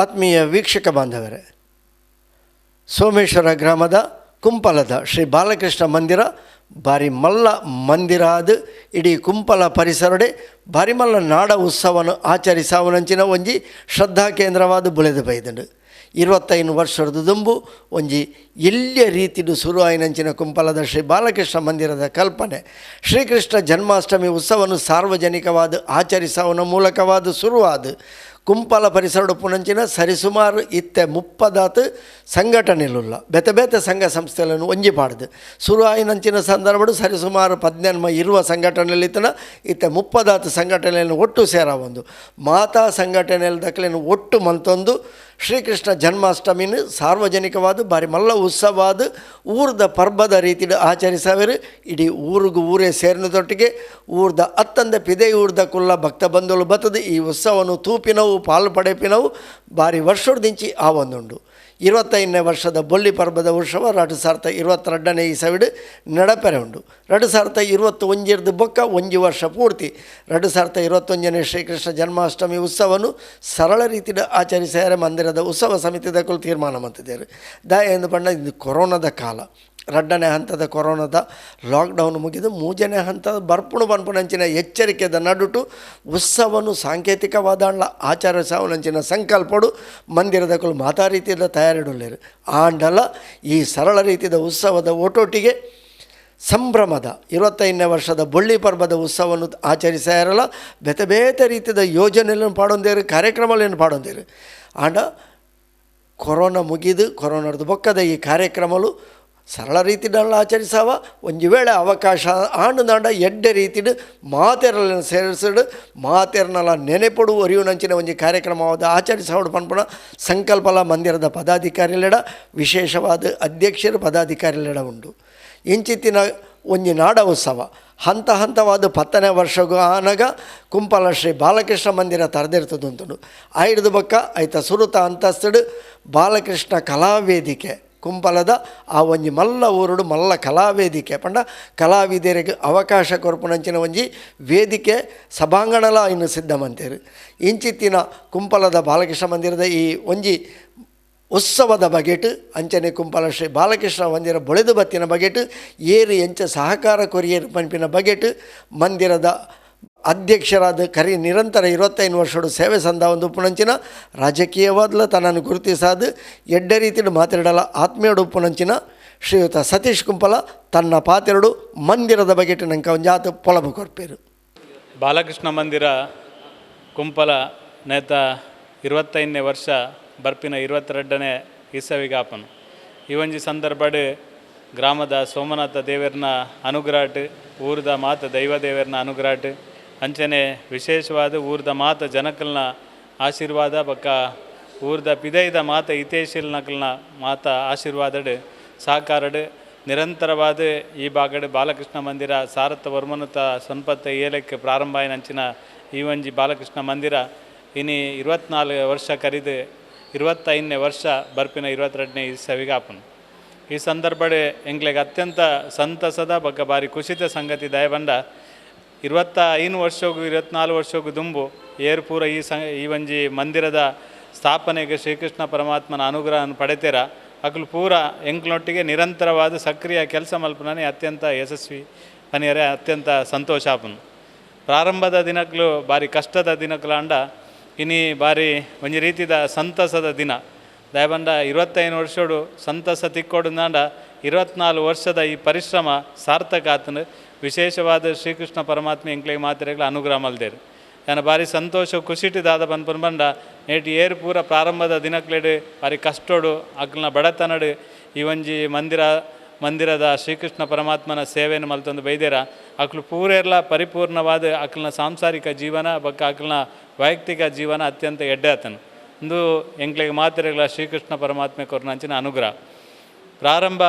ಆತ್ಮೀಯ ವೀಕ್ಷಕ ಬಾಂಧವರೇ, ಸೋಮೇಶ್ವರ ಗ್ರಾಮದ ಕುಂಪಲದ ಶ್ರೀ ಬಾಲಕೃಷ್ಣ ಮಂದಿರ ಬಾರಿ ಮಲ್ಲ ಮಂದಿರ ಆದ ಇಡೀ ಕುಂಪಲ ಪರಿಸರಡೆ ಬಾರಿ ಮಲ್ಲ ನಾಡ ಉತ್ಸವವನ್ನು ಆಚರಿಸಾವನಂಚಿನ ಒಂಜಿ ಶ್ರದ್ಧಾ ಕೇಂದ್ರವಾದ ಬುಳೆದು ಬೈದಂಡು 25 ವರ್ಷದ ದುಂಬು ಒಂಜಿ ಎಲ್ಲಿಯ ರೀತಿಡು ಶುರು ಆಯಿನಂಚಿನ ಕುಂಪಲದ ಶ್ರೀ ಬಾಲಕೃಷ್ಣ ಮಂದಿರದ ಕಲ್ಪನೆ ಶ್ರೀಕೃಷ್ಣ ಜನ್ಮಾಷ್ಟಮಿ ಉತ್ಸವವನ್ನು ಸಾರ್ವಜನಿಕವಾದ ಆಚರಿಸುವ ಮೂಲಕವಾದ ಶುರುವಾದ ಕುಂಪಲ ಪರಿಸರ ಪುನಂಚಿನ ಸರಿಸುಮಾರು ಇತ್ತೆ 30 ಸಂಘಟನೆಲುಲ್ಲ ಬೇತೆ ಬೇತೆ ಸಂಘ ಸಂಸ್ಥೆಗಳನ್ನು ಒಂಜಿ ಪಾಡ್ದು ಶುರು ಆಯಿನಂಚಿನ ಸಂದರ್ಭಡು ಸರಿಸುಮಾರು 18 ಸಂಘಟನೆಯಲ್ಲಿತ್ತನ ಇತ್ತೆ 30 ಸಂಘಟನೆಯನ್ನು ಒಟ್ಟು ಸೇರ ಒಂದು ಮಾತಾ ಸಂಘಟನೆಯಲ್ಲಿ ದಕ್ಕಲೇನು ಒಟ್ಟು ಮಂತೊಂದು ಶ್ರೀಕೃಷ್ಣ ಜನ್ಮಾಷ್ಟಮಿನ ಸಾರ್ವಜನಿಕವಾದ ಬಾರಿ ಮಲ್ಲ ಉತ್ಸವವಾದ ಊರ್ದ ಪರ್ಬದ ರೀತಿಯ ಆಚರಿಸವರು ಇಡೀ ಊರಿಗೂ ಊರೇ ಸೇರಿನದೊಟ್ಟಿಗೆ ಊರ್ದ ಅತ್ತಂದ ಪಿದೆ ಊರ್ದ ಕುಲ್ಲ ಭಕ್ತ ಬಂಧುಗಳು ಬತ್ತದು ಈ ಉತ್ಸವನು ತೂಪಿನವು ಪಾಲು ಪಡೆಪಿನವು ಬಾರಿ ವರ್ಷದಿಂಚಿ ಆ ಒಂದುಂಡು 25ನೇ ವರ್ಷದ ಬೊಳ್ಳಿ ಪರ್ಬದ ಉತ್ಸವ 2022ನೇ ಇಸವಿಡು ನಡಪೆರೆ ಉಂಡು 2021 ಬೊಕ್ಕ ಒಂಜಿ ವರ್ಷ ಪೂರ್ತಿ 2021ನೇ ಶ್ರೀಕೃಷ್ಣ ಜನ್ಮಾಷ್ಟಮಿ ಉತ್ಸವನು ಸರಳ ರೀತಿಯ ಆಚರಿಸ್ಯಾರೆ ಮಂದಿರದ ಉತ್ಸವ ಸಮಿತಿದ ಕುಲು ತೀರ್ಮಾನ ಮಾಡ್ತಿದ್ದಾರೆ ಎಂದು ಪಂಡ ಇದು ಕೊರೋನಾದ ಕಾಲ 2ನೇ ಹಂತದ ಕೊರೋನಾದ ಲಾಕ್ಡೌನ್ ಮುಗಿದು 3ನೇ ಹಂತದ ಬರ್ಪುಣಂಚಿನ ಎಚ್ಚರಿಕೆದ ನಡುಟು ಉತ್ಸವನು ಸಾಂಕೇತಿಕವಾದ ಆಚರಿಸುವನಂಚಿನ ಸಂಕಲ್ಪಡು ಮಂದಿರದ ಕುಲು ಮಾತಾ ರೀತಿಯ ತಯಾರಿಡುಳ್ಳೇರು ಆಂಡಲ ಈ ಸರಳ ರೀತಿಯ ಉತ್ಸವದ ಒಟ್ಟೊಟ್ಟಿಗೆ ಸಂಭ್ರಮದ 25ನೇ ವರ್ಷದ ಬೊಳ್ಳಿ ಪರ್ಬದ ಉತ್ಸವವನ್ನು ಆಚರಿಸ್ಯಾರಲ್ಲ ಬೇತೆ ಬೇತೆ ರೀತಿಯ ಯೋಜನೆಯನ್ನು ಪಾಡೊಂದೇರು ಕಾರ್ಯಕ್ರಮಗಳನ್ನು ಪಾಡೊಂದೇರು ಆಂಡ ಕೊರೋನಾ ಮುಗಿದು ಕೊರೋನಾದ ಬೊಕ್ಕದ ಈ ಕಾರ್ಯಕ್ರಮಗಳು ಸರಳ ರೀತಿಯಲ್ಲಿ ಆಚರಿಸವ ಒಂದು ವೇಳೆ ಅವಕಾಶ ಆಂಡ ಎಡ್ಡೆ ರೀತಿಡು ಮಾತೆರలను ಸೇರಿಸಿಡು ಮಾತೆರನೆಲ್ಲ ನೆನೆಪಡು ಒರಿಯುನಂಚಿನ ಒಂದು ಕಾರ್ಯಕ್ರಮವಾದ ಆಚರಿಸೋಡು ಪನ್ಪಣ ಸಂಕಲ್ಪಲ ಮಂದಿರದ ಪದಾಧಿಕಾರಿಲೆಡ ವಿಶೇಷವಾದ ಅಧ್ಯಕ್ಷರು ಪದಾಧಿಕಾರಿಲೆಡ ಉಂಡು ಇಂಚಿತ್ತಿನ ಒಂಜಿ ನಾಡ ಉತ್ಸವ ಹಂತ ಹಂತವಾದ 10ನೇ ವರ್ಷಗೂ ಆನಾಗ ಕುಂಪಲ ಶ್ರೀ ಬಾಲಕೃಷ್ಣ ಮಂದಿರ ತರದಿರ್ತದಂತುಂಡು ಐದು ಬೊಕ್ಕ ಐತ ಸುರುತ ಅಂತಸ್ತುಡು ಬಾಲಕೃಷ್ಣ ಕಲಾವೇದಿಕೆ ಕುಂಪಲದ ಆ ಒಂಜಿ ಮಲ್ಲ ಊರುಡು ಮಲ್ಲ ಕಲಾವೇದಿಕೆ ಪಂಡ ಕಲಾವಿದರಿಗೆ ಅವಕಾಶ ಕೊರ್ಪುನಂಚಿನ ಒಂಜಿ ವೇದಿಕೆ ಸಭಾಂಗಣಲ ಇನ್ನು ಸಿದ್ಧಮಂತೇರು ಇಂಚಿತ್ತಿನ ಕುಂಪಲದ ಬಾಲಕೃಷ್ಣ ಮಂದಿರದ ಈ ಒಂಜಿ ಉತ್ಸವದ ಬಗೆಟ್ ಅಂಚನೆ ಕುಂಪಲ ಶ್ರೀ ಬಾಲಕೃಷ್ಣ ಮಂದಿರ ಬೊಳೆದು ಬತ್ತಿನ ಬಗೆಟ್ ಏರು ಎಂಚ ಸಹಕಾರ ಕೊರಿಯರು ಪಂಪಿನ ಬಗೆಟ್ ಮಂದಿರದ ಅಧ್ಯಕ್ಷರಾದ ನಿರಂತರ 25 ವರ್ಷದ ಸೇವೆ ಸಂದ ಒಂದು ಉಪ್ಪುನಂಚಿನ ರಾಜಕೀಯವಾದಲ ತನ್ನನ್ನು ಗುರುತಿಸಾದ ಎಡ್ಡೆ ರೀತಿಯಲ್ಲಿ ಮಾತಾಡಲ ಆತ್ಮೀಯಡು ಉಪ್ಪುನಂಚಿನ ಶ್ರೀಯುತ ಸತೀಶ್ ಕುಂಪಲ ತನ್ನ ಪಾತೆರಡು ಮಂದಿರದ ಬಗೆಟ್ ನಂಗೆ ಒಂಜಾತ ಪೊಲಬು ಕೊರ್ಪೇರು ಬಾಲಕೃಷ್ಣ ಮಂದಿರ ಕುಂಪಲ ನೇತ 25ನೇ ವರ್ಷ ಬರ್ಪಿನ 22ನೇ ಇಸವಿಗಾಪನು ಈ ಒಂಜಿ ಸಂದರ್ಭಡ್ ಗ್ರಾಮದ ಸೋಮನಾಥ ದೇವರನ ಅನುಗ್ರಹಟ್ ಊರ್ದ ಮಾತ ದೈವ ದೇವರನ ಅನುಗ್ರಹಟ್ ಅಂಚನೆ ವಿಶೇಷವಾದ ಊರ್ದ ಮಾತ ಜನಕಲ್ನ ಆಶೀರ್ವಾದ ಬಕ್ಕ ಊರ್ದ ಪಿದೈದ ಮಾತ ಹಿತೇಶಿಲ್ ನಕಲ್ನ ಮಾತ ಆಶೀರ್ವಾದಡ್ ಸಾಕಾರಡ್ ನಿರಂತರವಾದ ಈ ಬಾಗಡ್ ಬಾಲಕೃಷ್ಣ ಮಂದಿರ ಸಾರಥ ವರ್ಮನುತ ಸಂಪತ್ತ ಏಲಕ್ಕೆ ಪ್ರಾರಂಭ ಆಯ್ನಂಚಿನ ಈ ಒಂಜಿ ಬಾಲಕೃಷ್ಣ ಮಂದಿರ ಇನಿ 24 ವರ್ಷ ಕರಿದು 25ನೇ ವರ್ಷ ಬರ್ಪಿನ 22ನೇ ಇಸವಿಗಾಪನು ಈ ಸಂದರ್ಭಡೆ ಎಂಗ್ಲೆಗೆ ಅತ್ಯಂತ ಸಂತಸದ ಬಗ್ಗೆ ಬಾರಿ ಖುಷಿತ ಸಂಗತಿ ದಯಬಂಡ 25 ವರ್ಷಗೂ 24 ವರ್ಷಗೂ ದುಂಬು ಏರು ಪೂರ ಈ ಒಂಜಿ ಮಂದಿರದ ಸ್ಥಾಪನೆಗೆ ಶ್ರೀಕೃಷ್ಣ ಪರಮಾತ್ಮನ ಅನುಗ್ರಹವನ್ನು ಪಡೆತೀರ ಅಕಲು ಪೂರ ಎಂಕ್ಲೊಟ್ಟಿಗೆ ನಿರಂತರವಾದ ಸಕ್ರಿಯ ಕೆಲಸ ಮಲ್ಪನೇ ಅತ್ಯಂತ ಯಶಸ್ವಿ ಪನಿಯರೆ ಅತ್ಯಂತ ಸಂತೋಷ ಆಪನು ಪ್ರಾರಂಭದ ದಿನಗಳು ಬಾರಿ ಕಷ್ಟದ ದಿನಗಳು ಅಂಡ ಇನಿ ಬಾರಿ ಒಂಜಿ ರೀತಿದ ಸಂತಸದ ದಿನ ದಯಬಂಡ 25 ವರ್ಷಡು ಸಂತಸ ತಿಕ್ಕೋಡು ನಾಂಡ 24 ವರ್ಷದ ಈ ಪರಿಶ್ರಮ ಸಾರ್ಥಕ ಆತನು ವಿಶೇಷವಾದ ಶ್ರೀಕೃಷ್ಣ ಪರಮಾತ್ಮ ಎಂಕ್ಲೆಗೆ ಮಾತ್ರೆಗಳು ಅನುಗ್ರಹ ಮಲ್ದೇರು ನಾನು ಬಾರಿ ಸಂತೋಷ ಖುಷಿಟಿದಾದ ಬಂದ ನೇಟಿ ಏರು ಪೂರ ಪ್ರಾರಂಭದ ದಿನಕ್ಲೆಡು ಬಾರಿ ಕಷ್ಟೋಡು ಅಕ್ಲನ ಬಡತನಡು ಈ ಒಂಜಿ ಮಂದಿರದ ಶ್ರೀಕೃಷ್ಣ ಪರಮಾತ್ಮನ ಸೇವೆಯನ್ನು ಮಲ್ತೊಂದು ಬೈದೇರ ಅಕ್ಲು ಪೂರೆಲ್ಲ ಪರಿಪೂರ್ಣವಾದ ಅಕ್ಲನ ಸಾಂಸಾರಿಕ ಜೀವನ ಬಕ್ಕ ಅಕ್ಲನ ವೈಯಕ್ತಿಕ ಜೀವನ ಅತ್ಯಂತ ಎಡ್ಡೆ ಆತನು ಇಂದು ಎಂಕ್ಲೆಗೆ ಮಾತ್ರೆಗಳ ಶ್ರೀಕೃಷ್ಣ ಪರಮಾತ್ಮೆ ಕೊರ್ನಂಚಿನ ಅನುಗ್ರಹ ಪ್ರಾರಂಭ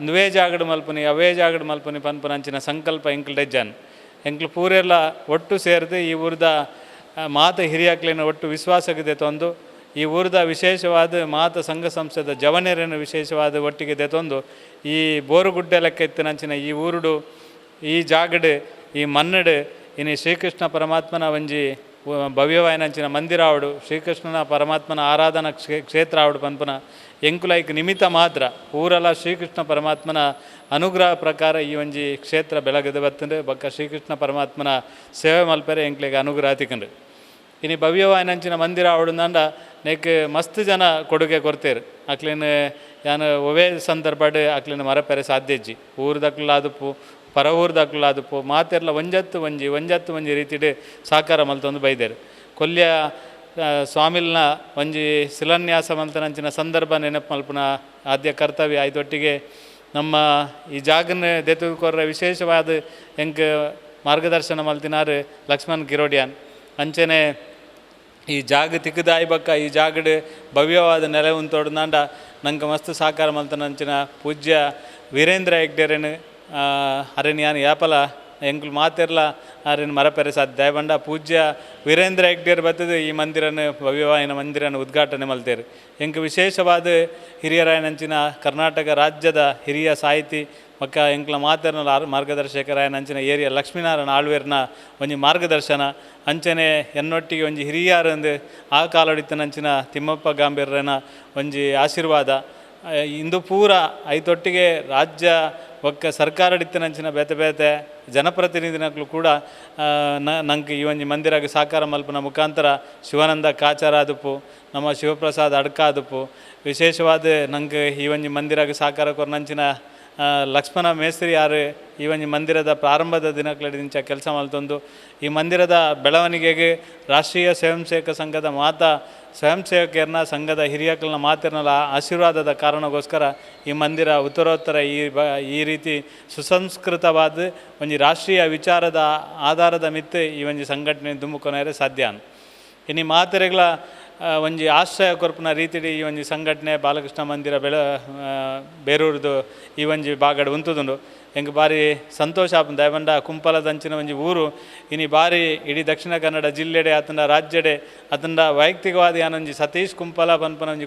ನುವೇ ಜಾಗಡು ಮಲ್ಪನಿ ಅವೇ ಜಾಗಡು ಮಲ್ಪನಿ ಪನ್ಪನಂಚಿನ ಸಂಕಲ್ಪ ಎಂಕ್ಲೆಜ್ಜನ್ ಎಂಕ್ಲು ಪೂರೆಲ್ಲ ಒಟ್ಟು ಸೇರಿದು ಈ ಊರ್ದ ಮಾತ ಹಿರಿಯಾಕ್ಲಿನ ಒಟ್ಟು ವಿಶ್ವಾಸಕ್ಕೆ ತಂದು ಈ ಊರ್ದ ವಿಶೇಷವಾದ ಮಾತ ಸಂಘ ಸಂಸ್ಥೆದ ಜವನೇರನ್ನು ವಿಶೇಷವಾದ ಒಟ್ಟಿಗೆ ದೆತೊಂದು ಈ ಬೋರುಗುಡ್ಡೆ ಲೆಕ್ಕ ಎತ್ತಿನಂಚಿನ ಈ ಊರುಡು ಈ ಜಾಗಡು ಈ ಮನ್ನಡು ಇನ್ನು ಶ್ರೀಕೃಷ್ಣ ಪರಮಾತ್ಮನ ಒಂಜಿ ಭವ್ಯವಾಯಿನಂಚಿನ ಮಂದಿರ ಆವಡು ಶ್ರೀಕೃಷ್ಣನ ಪರಮಾತ್ಮನ ಆರಾಧನಾ ಕ್ಷೇತ್ರ ಆವಡು ಪನ್ಪುನ ಎಂಕುಲೈಕ್ ನಿಮಿತ್ತ ಮಾತ್ರ ಊರಲ್ಲ ಶ್ರೀಕೃಷ್ಣ ಪರಮಾತ್ಮನ ಅನುಗ್ರಹ ಪ್ರಕಾರ ಈ ಒಂಜಿ ಕ್ಷೇತ್ರ ಬೆಳಗದು ಬತ್ತಂಡು ಬೊಕ್ಕ ಶ್ರೀಕೃಷ್ಣ ಪರಮಾತ್ಮನ ಸೇವೆ ಮಲ್ಪರೆ ಎಂಕ್ಲೆಗೆ ಅನುಗ್ರಹ ತಿಕ್ಕಂಡು ಇನ್ನು ಭವ್ಯವಾಯಿನಂಚಿನ ಮಂದಿರ ಆವಡುಂದಾಂಡ ನೆಕ್ ಮಸ್ತ್ ಜನ ಕೊಡುಗೆ ಕೊಡ್ತೇರು ಅಕ್ಲಿನ ಯಾನು ಒವೇ ಸಂದರ್ಭಡ್ ಅಕ್ಲಿನ ಮರಪೆರೆ ಸಾಧ್ಯಜ್ಜಿ ಊರ್ದಕ್ಲಾದುಪ್ಪು ಪರ ಊರ್ದಕ್ಲಾದುಪ್ಪು ಮಾತೆರ್ಲ ಒಂಜತ್ತು ಒಂಜಿ ರೀತಿಡ್ ಸಾಕಾರ ಮಲ್ತೊಂದು ಬೈದೇರು ಕೊಲ್ಯ ಸ್ವಾಮಿಲ್ನ ಒಂಜಿ ಶಿಲಾನ್ಯಾಸ ಮಲ್ತನಂಚಿನ ಸಂದರ್ಭ ನೆನಪು ಮಲ್ಪನ ಆದ್ಯ ಕರ್ತವ್ಯ ಐದೊಟ್ಟಿಗೆ ನಮ್ಮ ಈ ಜಾಗನ ದೆತುಕೊರ್ರೆ ವಿಶೇಷವಾದ ಎಂಕ್ ಮಾರ್ಗದರ್ಶನ ಮಲ್ತಿನಾರು ಲಕ್ಷ್ಮಣ್ ಗಿರೋಡಿಯಾನ್ ಅಂಚನೆ ಈ ಜಾಗ ತಿಕ್ಕದಾಯಿ ಬಕ್ಕ ಈ ಜಾಗಡ್ ಭವ್ಯವಾದ ನೆಲೆ ಉಂತೋಡ್ದಾಂಡ ನಂಗೆ ಮಸ್ತ್ ಸಾಕಾರ ಮಲ್ತನಂಚಿನ ಪೂಜ್ಯ ವೀರೇಂದ್ರ ಹೆಗ್ಡೆರೆನ್ ಅರೆನ್ ಯಾಪಲ ಎಂಕ್ಲು ಮಾತೆರ್ಲ ಅರೆನ್ ಮರಪೆರೆ ಸಾಧ್ಯ ಬಂಡ ಪೂಜ್ಯ ವೀರೇಂದ್ರ ಹೆಗ್ಡೆರ್ ಬತ್ತದು ಈ ಮಂದಿರನ ಭವ್ಯವಾಯಿನ ಮಂದಿರನ ಉದ್ಘಾಟನೆ ಮಲ್ತೇರು ಎಂಕ್ ವಿಶೇಷವಾದ ಹಿರಿಯರಾಯನಂಚಿನ ಕರ್ನಾಟಕ ರಾಜ್ಯದ ಹಿರಿಯ ಸಾಹಿತಿ ಮಕ್ಕ ಎಂಕ್ಲ ಮಾತೆರ್ನ ಮಾರ್ಗದರ್ಶಕರಾಯನಂಚಿನ ಏರಿಯ ಲಕ್ಷ್ಮೀನಾರಾಯಣ ಆಳ್ವೇರ್ನ ಒಂಜಿ ಮಾರ್ಗದರ್ಶನ ಅಂಚನೆ ಎನ್ನೊಟ್ಟಿಗೆ ಒಂಜಿ ಹಿರಿಯರಂದು ಆ ಕಾಲಡಿತನಂಚಿನ ತಿಮ್ಮಪ್ಪ ಗಾಂಭೀರ್ಯನ ಒಂಜಿ ಆಶೀರ್ವಾದ ಇಂದು ಪೂರ ಐತೊಟ್ಟಿಗೆ ರಾಜ್ಯ ಒಕ್ಕ ಸರ್ಕಾರಡಿತ್ತನಂಚಿನ ಬೇತೆ ಜನಪ್ರತಿನಿಧಿನಗಳು ಕೂಡ ನಂಗೆ ಈ ಒಂಜಿ ಮಂದಿರಾಗ ಸಾಕಾರ ಮಲ್ಪನ ಮುಖಾಂತರ ಶಿವಾನಂದ ಕಾಚಾರ ಆದುಪ್ಪು ನಮ್ಮ ಶಿವಪ್ರಸಾದ್ ಅಡ್ಕ ಆದುಪ್ಪು ವಿಶೇಷವಾದ ನಂಗೆ ಈ ಒಂಜಿ ಮಂದಿರಾಗ ಸಾಕಾರ ಕೊರ್ನಂಚಿನ ಲಕ್ಷ್ಮಣ ಮೇಸ್ತ್ರಿ ಯಾರು ಈ ಒಂಜಿ ಮಂದಿರದ ಪ್ರಾರಂಭದ ದಿನಗಳಂಚ ಕೆಲಸ ಮಲ್ತೊಂದು ಈ ಮಂದಿರದ ಬೆಳವಣಿಗೆಗೆ ರಾಷ್ಟ್ರೀಯ ಸ್ವಯಂ ಸೇವಕ ಸಂಘದ ಸ್ವಯಂ ಸೇವಕರನ್ನ ಸಂಘದ ಹಿರಿಯಕಲ್ನ ಮಾತಿರ್ನಲ್ಲ ಆಶೀರ್ವಾದದ ಕಾರಣಕ್ಕೋಸ್ಕರ ಈ ಮಂದಿರ ಉತ್ತರೋತ್ತರ ಈ ರೀತಿ ಸುಸಂಸ್ಕೃತವಾದ ಒಂಜಿ ರಾಷ್ಟ್ರೀಯ ವಿಚಾರದ ಆಧಾರದ ಮಿತ್ತು ಈ ಒಂಜಿ ಸಂಘಟನೆ ದುಮ್ಮುಕೊನೇರೆ ಸಾಧ್ಯ ಇನ್ನು ಮಾತೆರೆಗಳ ಒಂಜಿ ಆಶ್ರಯ ಕೊರ್ಪುನ ರೀತಿಡಿ ಈ ಒಂಜಿ ಸಂಘಟನೆ ಬಾಲಕೃಷ್ಣ ಮಂದಿರ ಬೇರೂರ್ದು ಈ ಒಂಜಿ ಬಾಗಡ್ ಉಂತುದುಂಡು ಎಂಗೆ ಬಾರಿ ಸಂತೋಷ ಆಪುಂಡು ದಯವಂಡ ಕುಂಪಲದಂಚಿನ ಒಂಜಿ ಊರು ಇನಿ ಬಾರಿ ಇಡೀ ದಕ್ಷಿಣ ಕನ್ನಡ ಜಿಲ್ಲೆಡೆ ಆತಂಡ ರಾಜ್ಯಡೆ ಆತಂಡ ವೈಯಕ್ತಿಕವಾದ ಯಾನೊಂಜಿ ಸತೀಶ್ ಕುಂಪಲ ಪನ್ಪನಂಜಿ